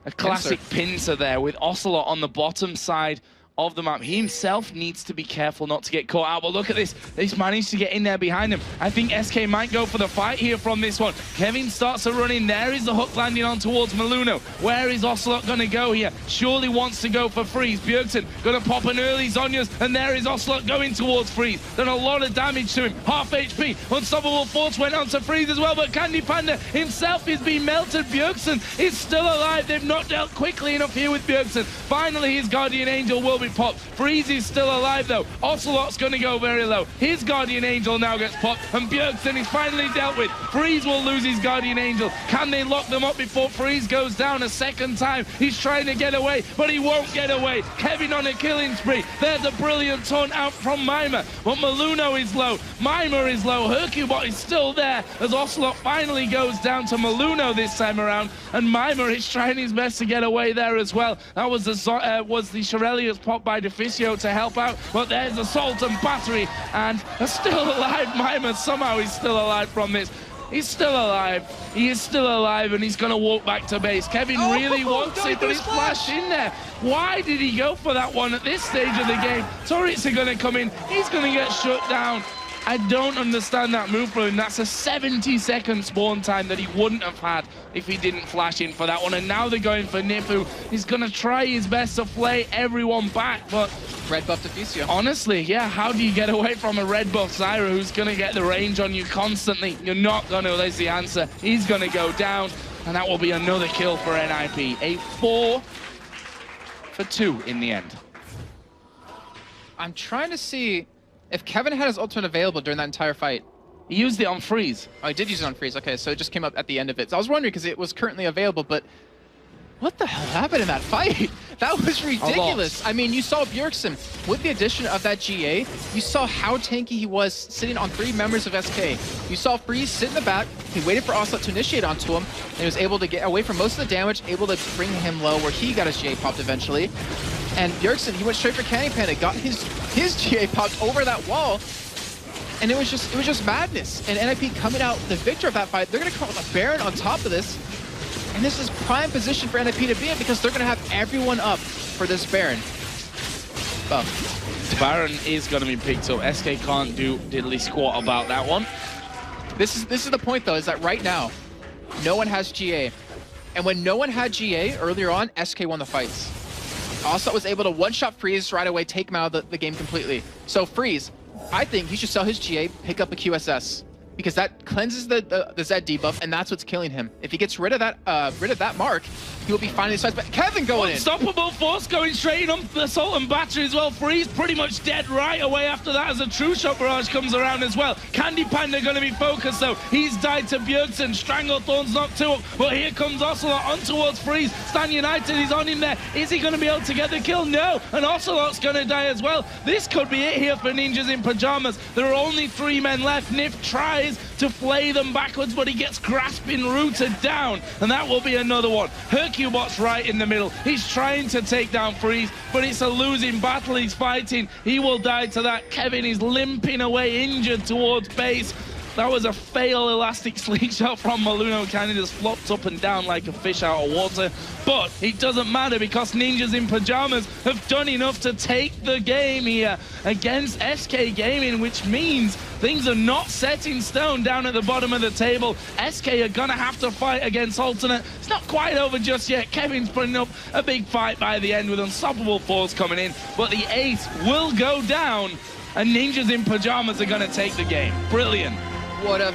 A classic pincer there with Ocelot on the bottom side of the map. He himself needs to be careful not to get caught out, but look at this. He's managed to get in there behind him. I think SK might go for the fight here from this one. Kevin starts to run in. There is the hook landing on towards Maluno. Where is Ocelot going to go here? Surely wants to go for Freeze. Bjergsen going to pop an early Zhonya's, and there is Ocelot going towards Freeze. Done a lot of damage to him. Half HP. Unstoppable Force went on to Freeze as well, but Candy Panda himself is being melted. Bjergsen is still alive. They've not dealt quickly enough here with Bjergsen. Finally, his Guardian Angel will be popped. Freeze is still alive though. Ocelot's going to go very low. His Guardian Angel now gets popped, and Bjergsen is finally dealt with. Freeze will lose his Guardian Angel. Can they lock them up before Freeze goes down a second time? He's trying to get away, but he won't get away. Kevin on a killing spree. There's a brilliant taunt out from Mimer, but Maluno is low. Mimer is low. Hercubot is still there as Ocelot finally goes down to Maluno this time around, and Mimer is trying his best to get away there as well. That was the Shirelius pop by Deficio to help out, but there's Assault and Battery, and still alive. Mimer somehow is still alive from this. He's still alive. He is still alive, and he's going to walk back to base. Kevin really wants it, but he's flashed in there. Why did he go for that one at this stage of the game? Turrets are going to come in. He's going to get shut down. I don't understand that move from him. That's a 70-second spawn time that he wouldn't have had if he didn't flash in for that one. And now they're going for Nifu. He's going to try his best to play everyone back, but Red buff Deficio. Honestly, yeah, how do you get away from a red buff Zyra who's going to get the range on you constantly? You're not going to, there's the answer. He's going to go down, and that will be another kill for NIP. A 4 for 2 in the end. I'm trying to see if Kevin had his ultimate available during that entire fight. He used it on Freeze. Oh, he did use it on Freeze. Okay, so it just came up at the end of it. So I was wondering because it was currently available, but what the hell happened in that fight? That was ridiculous. I mean, you saw Bjergsen, with the addition of that GA, you saw how tanky he was sitting on 3 members of SK. You saw Freeze sit in the back, he waited for Ocelot to initiate onto him, and he was able to get away from most of the damage, able to bring him low where he got his GA popped eventually. And Bjergsen, he went straight for Candy Panda, got his his GA popped over that wall, and it was just madness. And NIP coming out the victor of that fight, they're gonna come with a Baron on top of this. And this is prime position for NIP to be in because they're gonna have everyone up for this Baron. Oh. Baron is gonna be picked up. SK can't do diddly squat about that one. This is the point though, is that right now, no one has GA. And when no one had GA earlier on, SK won the fights. Also was able to one-shot Freeze right away, take him out of the game completely. So Freeze, I think he should sell his GA, pick up a QSS. Because that cleanses the Zed debuff, and that's what's killing him. If he gets rid of that mark, he will be finding his sides. But Kevin going in. Unstoppable force going straight in on the Assault and Battery as well. Freeze pretty much dead right away after that as a True Shot Barrage comes around as well. Candy Panda going to be focused though. He's died to Bjergsen. Stranglethorn's knocked two up. But here comes Ocelot on towards Freeze. Stan United is on him there. Is he going to be able to get the kill? No. And Ocelot's going to die as well. This could be it here for Ninjas in Pajamas. There are only 3 men left. Nif tries to flay them backwards, but he gets grasping rooted down, and that will be another one. Hercubot's right in the middle. He's trying to take down Freeze, but it's a losing battle. He's fighting. He will die to that. Kevin is limping away, injured towards base. That was a fail elastic sleek shot from Maluno. Kind of just flopped up and down like a fish out of water. But it doesn't matter because Ninjas in Pajamas have done enough to take the game here against SK Gaming, which means things are not set in stone down at the bottom of the table. SK are gonna have to fight against Alternate. It's not quite over just yet. Kevin's putting up a big fight by the end with Unstoppable Force coming in, but the ace will go down and Ninjas in Pajamas are gonna take the game. Brilliant. What a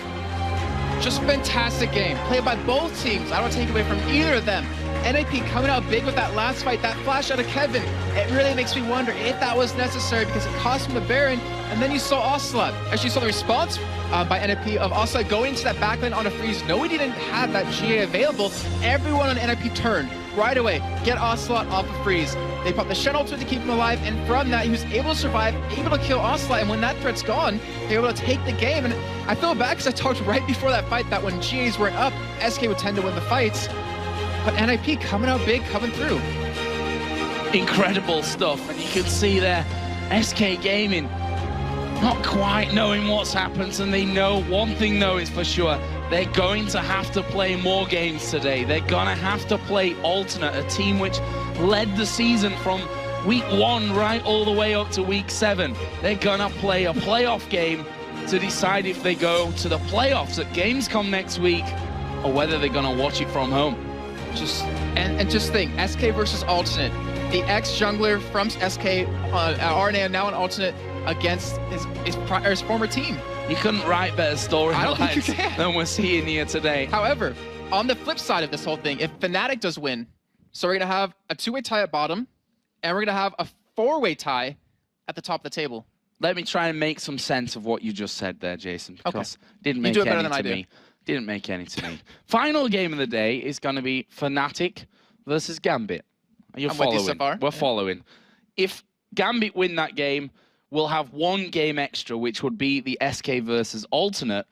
just fantastic game. Played by both teams. I don't take away from either of them. NIP coming out big with that last fight, that flash out of Kevin. It really makes me wonder if that was necessary because it cost him the Baron. And then you saw Ocelot. Actually, you saw the response by NIP of Ocelot going into that backlane on a Freeze. No, he didn't have that GA available. Everyone on NIP turned right away. Get Ocelot off of Freeze. They popped the Shen to keep him alive, and from that, he was able to survive, able to kill Ocelot, and when that threat's gone, they were able to take the game. And I feel bad because I talked right before that fight that when GAs weren't up, SK would tend to win the fights. But NIP coming out big, coming through. Incredible stuff, and you can see there, SK Gaming not quite knowing what's happened, and they know one thing though is for sure, they're going to have to play more games today. They're gonna have to play Alternate, a team which led the season from week 1 right all the way up to week 7. They're gonna play a playoff game to decide if they go to the playoffs at Gamescom next week or whether they're gonna watch it from home. Just think, SK versus Alternate. The ex-jungler from SK, RNA, now an Alternate against his former team. You couldn't write better storylines than we're seeing here today. However, on the flip side of this whole thing, if Fnatic does win, so we're going to have a 2-way tie at bottom, and we're going to have a 4-way tie at the top of the table. Let me try and make some sense of what you just said there, Jason, because didn't make you do it any better than to I me. Didn't make any to me. Final game of the day is going to be Fnatic versus Gambit. You're following. With you so far. We're following. If Gambit win that game, we'll have 1 game extra, which would be the SK versus Alternate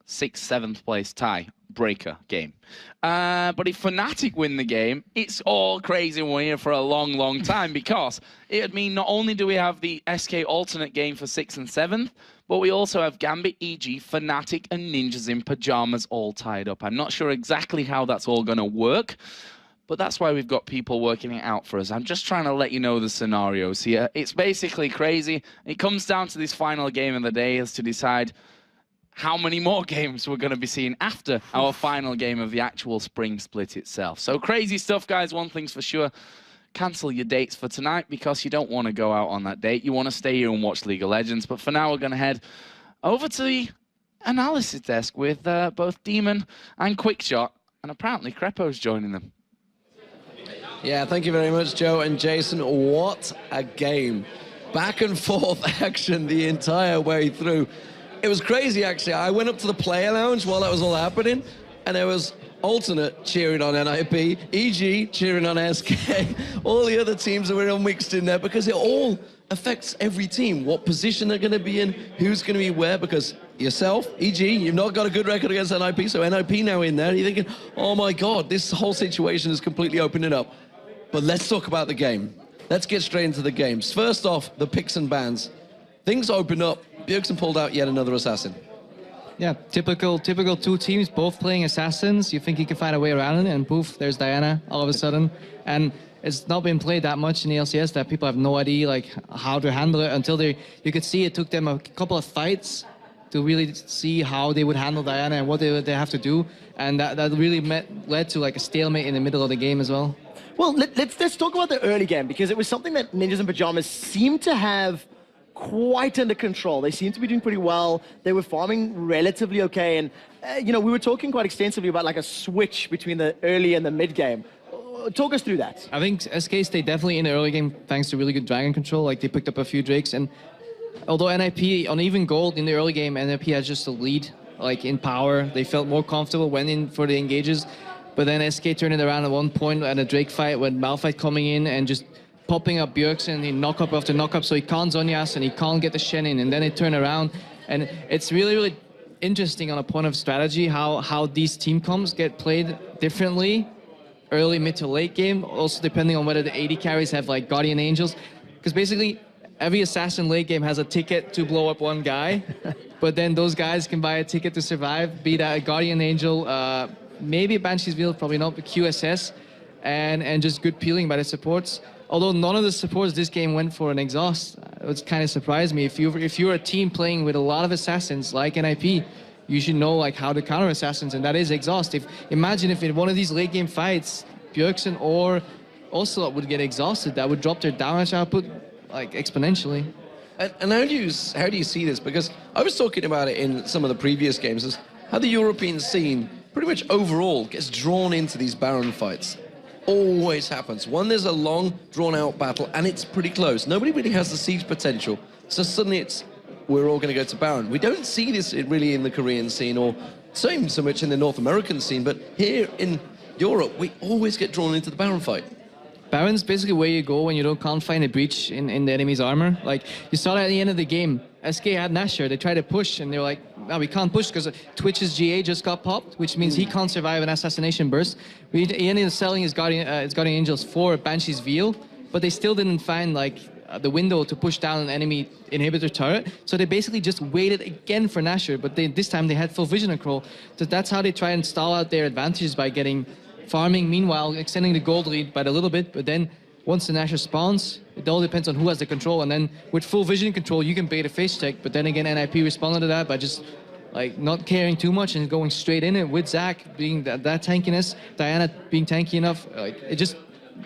6th, 7th place tie breaker game. But if Fnatic win the game, it's all crazy and we're here for a long, long time because it would mean not only do we have the SK Alternate game for 6th and 7th, but we also have Gambit, EG, Fnatic, and Ninjas in Pajamas all tied up. I'm not sure exactly how that's all going to work, but that's why we've got people working it out for us. I'm just trying to let you know the scenarios here. It's basically crazy. It comes down to this final game of the day as to decide how many more games we're going to be seeing after our final game of the actual spring split itself. So crazy stuff, guys. One thing's for sure. Cancel your dates for tonight because you don't want to go out on that date. You want to stay here and watch League of Legends. But for now, we're going to head over to the analysis desk with both Demon and Quickshot. And apparently, Crepo's joining them. Yeah, thank you very much, Joe and Jason. What a game. Back and forth action the entire way through. It was crazy, actually. I went up to the player lounge while that was all happening, and there was Alternate cheering on NIP, EG cheering on SK, all the other teams that were all mixed in there because it all affects every team. What position they're going to be in, who's going to be where, because yourself, EG, you've not got a good record against NIP, so NIP now in there, and you're thinking, oh my God, this whole situation is completely opening up. But let's talk about the game. let's get straight into the games. First off, the picks and bans. Things opened up. Bjergsen pulled out yet another assassin. Yeah, typical two teams both playing assassins. You think you can find a way around it, and poof, there's Diana all of a sudden. And it's not been played that much in the LCS that people have no idea like how to handle it until you could see it took them a couple of fights to really see how they would handle Diana and what they have to do, and that really led to like a stalemate in the middle of the game as well. Well, let's talk about the early game, because it was something that Ninjas and Pijamas seemed to have quite under control. They seemed to be doing pretty well. They were farming relatively okay, and you know, we were talking quite extensively about like a switch between the early and the mid game. Talk us through that. I think SK stayed definitely in the early game thanks to really good dragon control. Like they picked up a few drakes, and although NIP on even gold in the early game, NIP has just a lead like in power. They felt more comfortable, went in for the engages, but then SK turned it around at one point at a drake fight with Malphite coming in and just popping up Bjergsen in knock-up after knock-up, so he can't Zhonya's and he can't get the Shen in, and then it turned around. And it's really interesting on a point of strategy how these team comps get played differently, early, mid to late game, also depending on whether the AD carries have like Guardian Angels, because basically every assassin late game has a ticket to blow up one guy, but then those guys can buy a ticket to survive, be that a Guardian Angel, maybe Banshee's Veil, probably not, but QSS, and just good peeling by the supports. Although none of the supports this game went for an exhaust, it kind of surprised me. If you're a team playing with a lot of assassins like NIP, you should know like how to counter assassins, and that is exhaust. Imagine if in one of these late game fights, Bjergsen or Ocelot would get exhausted, that would drop their damage output like exponentially. And how do you see this? Because I was talking about it in some of the previous games, is how the European scene pretty much overall gets drawn into these Baron fights. Always happens. There's a long, drawn-out battle, and it's pretty close. Nobody really has the siege potential, so suddenly we're all going to go to Baron. We don't see this really in the Korean scene, or so much in the North American scene, but here in Europe, we always get drawn into the Baron fight. Baron's basically where you go when you can't find a breach in the enemy's armor. Like, you saw that at the end of the game. SK had Nashor, they tried to push, and they were like, no, we can't push because Twitch's GA just got popped, which means he can't survive an assassination burst. He ended up selling his Guardian Angels for Banshee's Veil, but they still didn't find like the window to push down an enemy inhibitor turret, so they basically just waited again for Nashor, but this time they had full vision control. So that's how they try and stall out their advantages, by getting farming, meanwhile extending the gold lead by a little bit, but then once the Nashor spawns, it all depends on who has the control, and then with full vision control you can bait a face check, but then again NIP responded to that by just like not caring too much and going straight in it with Zac being that tankiness, Diana being tanky enough. Like, it just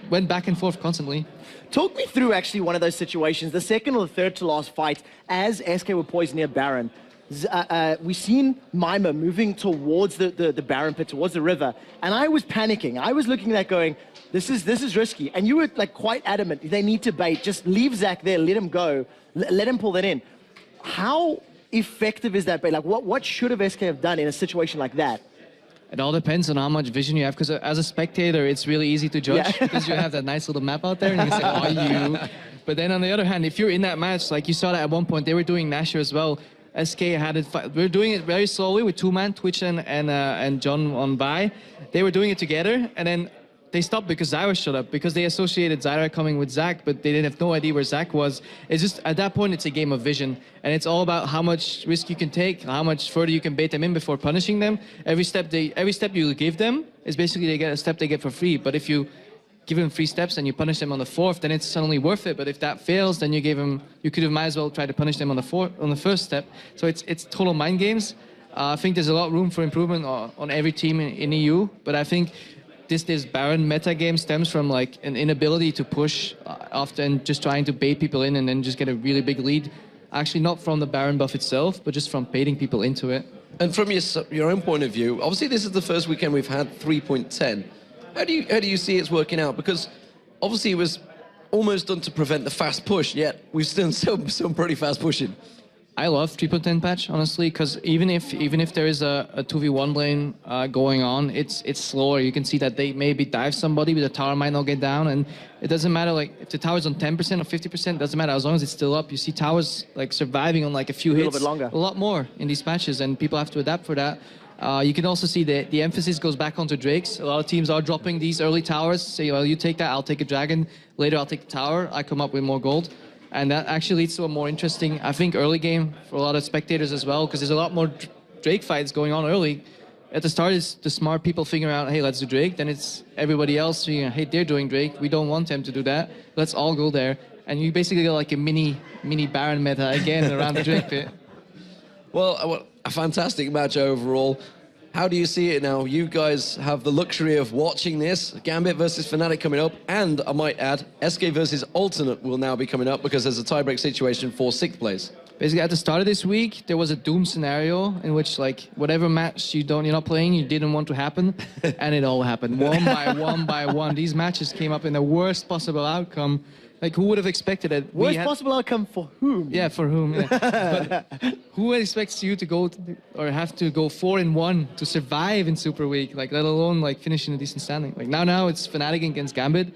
went back and forth constantly. Talk me through actually one of those situations, the second or the third to last fight, as SK were poised near Baron. We've seen Mima moving towards the Baron pit, towards the river, and I was panicking. I was looking at that going, this is risky, and you were like quite adamant, they need to bait, just leave Zac there, let him go, let him pull that in. How effective is that bait? Like, what should have SK have done in a situation like that? It all depends on how much vision you have, because as a spectator, it's really easy to judge, because you have that nice little map out there, and you can say, are you? But then on the other hand, if you're in that match, like you saw that at one point, they were doing Nashor as well. SK had it. We were doing it very slowly with two-man, Twitch and John on Vi. They were doing it together, and then they stopped because Zyra showed up, because they associated Zyra coming with Zac, but they didn't have no idea where Zac was. It's just, at that point, it's a game of vision, and it's all about how much risk you can take, how much further you can bait them in before punishing them. Every step you give them is basically they get a step they get for free, but if you give them 3 steps and you punish them on the 4th, then it's suddenly worth it. But if that fails, then you could have might as well try to punish them on the 1st step. So it's total mind games. I think there's a lot of room for improvement on every team in EU, but I think this Baron meta game stems from like an inability to push often, just trying to bait people in and then just get a really big lead. Actually, not from the Baron buff itself, but just from baiting people into it. And from your own point of view, obviously this is the first weekend we've had 3.10. How do you see it's working out? Because obviously it was almost done to prevent the fast push, yet we've still some pretty fast pushing. I love 3.10 patch, honestly, because even if there is a 2v1 lane going on, it's slower. You can see that they maybe dive somebody, but the tower might not get down, and it doesn't matter like if the tower's on 10% or 50%, doesn't matter as long as it's still up. You see towers like surviving on like a few hits, a little bit longer, a lot more in these patches, and people have to adapt for that. You can also see the emphasis goes back onto Drakes. A lot of teams are dropping these early towers. Say, well, you take that, I'll take a dragon. Later, I'll take the tower. I come up with more gold. And that actually leads to a more interesting, I think, early game for a lot of spectators as well, because there's a lot more Drake fights going on early. At the start, it's the smart people figuring out, hey, let's do Drake. Then it's everybody else figuring, hey, they're doing Drake. We don't want them to do that. Let's all go there. And you basically get like a mini Baron meta again around the Drake pit. Well, a fantastic match overall. How do you see it now? You guys have the luxury of watching this. Gambit versus Fnatic coming up. And I might add, SK versus Alternate will now be coming up because there's a tiebreak situation for 6th place. Basically, at the start of this week, there was a doom scenario in which, like, whatever match you're not playing, you didn't want to happen, and it all happened, one by one by one. These matches came up in the worst possible outcome. Like, who would have expected it? Worst possible outcome for whom? Yeah, for whom? Yeah. But who expects you to go or have to go 4-1 to survive in Super Week? Like, let alone like finishing a decent standing. Like now it's Fnatic against Gambit.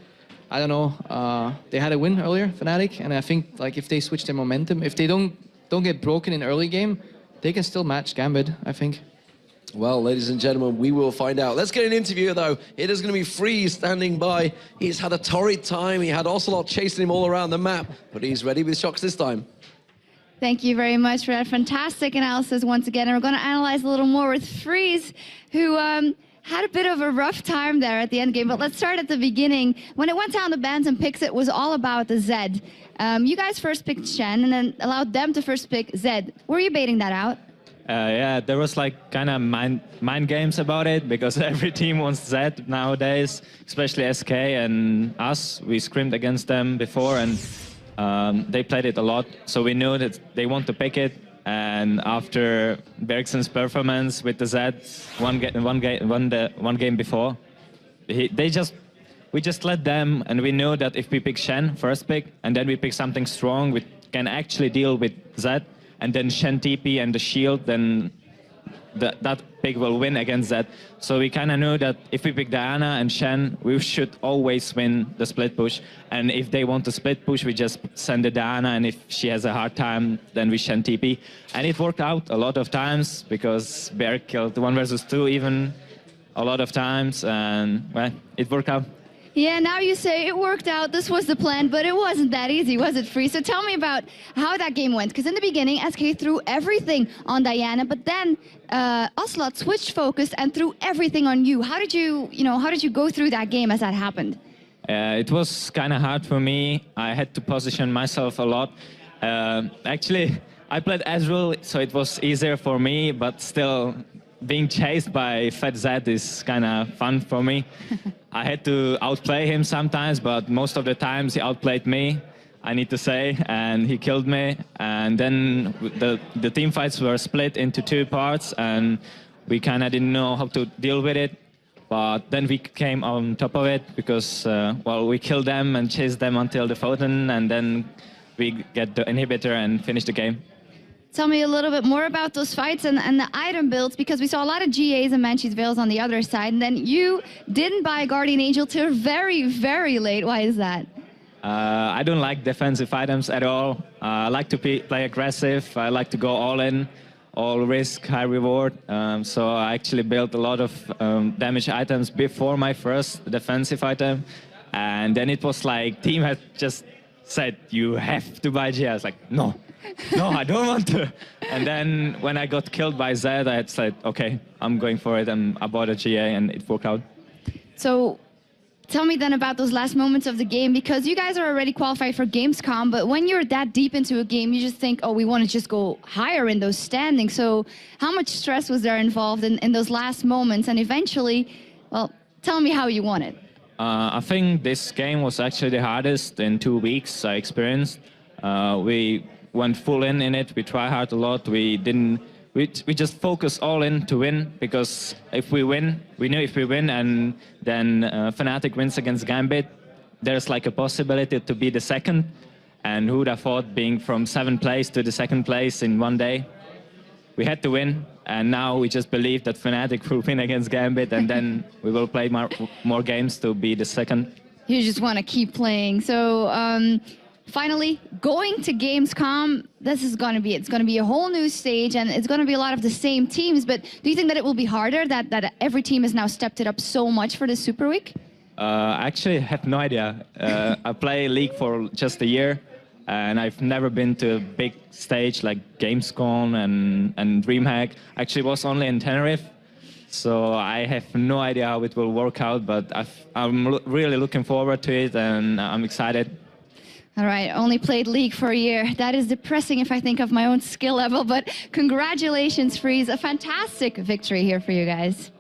I don't know. They had a win earlier, Fnatic, and I think like if they switch their momentum, if they don't get broken in early game, they can still match Gambit, I think. Well, ladies and gentlemen, we will find out. Let's get an interview, though. It is going to be Freeze standing by. He's had a torrid time. He had Ocelot chasing him all around the map, but he's ready with shocks this time. Thank you very much for that fantastic analysis once again. And we're going to analyze a little more with Freeze, who had a bit of a rough time there at the end game. But let's start at the beginning. When it went down the Bantam picks, it was all about the Zed. You guys first picked Shen and then allowed them to first pick Zed. Were you baiting that out? Yeah, there was like kind of mind games about it because every team wants Zed nowadays, especially SK and us. We scrimmed against them before and they played it a lot. So we knew that they want to pick it. And after Bergson's performance with the Zed one game before, we just let them, and we knew that if we pick Shen first pick and then we pick something strong, we can actually deal with Zed. And then Shen TP and the shield, then that pick will win against that. So we kind of knew that if we pick Diana and Shen, we should always win the split push. And if they want to split push, we just send the Diana, and if she has a hard time, then we Shen TP. And it worked out a lot of times because Bear killed 1 versus 2 even a lot of times, and well, it worked out. Yeah, now you say it worked out, this was the plan, but it wasn't that easy, was it, Free? So tell me about how that game went, because in the beginning, SK threw everything on Diana, but then Ocelot switched focus and threw everything on you. How did you go through that game as that happened? It was kind of hard for me. I had to position myself a lot. Actually, I played Ezreal, so it was easier for me, but still, being chased by Fat Zed is kind of fun for me. I had to outplay him sometimes, but most of the times he outplayed me, I need to say, and he killed me. And then the team fights were split into 2 parts, and we kind of didn't know how to deal with it. But then we came on top of it because, well, we killed them and chased them until the fountain, and then we get the inhibitor and finish the game. Tell me a little bit more about those fights and the item builds, because we saw a lot of GAs and Banshee's Veils on the other side, and then you didn't buy Guardian Angel till very, very late. Why is that? I don't like defensive items at all. I like to play aggressive. I like to go all in, all risk, high reward. So I actually built a lot of damage items before my first defensive item. And then it was like, team had just said, you have to buy GA. I was like, no. No, I don't want to. And then when I got killed by Zed, I had said, okay, I'm going for it. And I bought a GA and it worked out. So tell me then about those last moments of the game, because you guys are already qualified for Gamescom, but when you're that deep into a game, you just think, oh, we want to just go higher in those standings. So how much stress was there involved in those last moments? And eventually, well, tell me how you won it. I think this game was actually the hardest in 2 weeks I experienced. We went full in it. We tried hard a lot. We just focused all in to win, because if we win, we knew if we win and then Fnatic wins against Gambit, there's like a possibility to be the second. And who would have thought being from 7th place to the 2nd place in 1 day? We had to win, and now we just believe that Fnatic will win against Gambit, and then we will play more games to be the second. You just want to keep playing. So Finally, going to Gamescom, this is going to be, it's going to be a whole new stage, and it's going to be a lot of the same teams, but do you think that it will be harder, that every team has now stepped it up so much for the Super Week? I actually have no idea. I play League for just a year, and I've never been to a big stage like Gamescom and DreamHack. Actually, was only in Tenerife, so I have no idea how it will work out, but I'm really looking forward to it, and I'm excited. All right, only played League for a year. That is depressing if I think of my own skill level, but congratulations, Freeze. A fantastic victory here for you guys.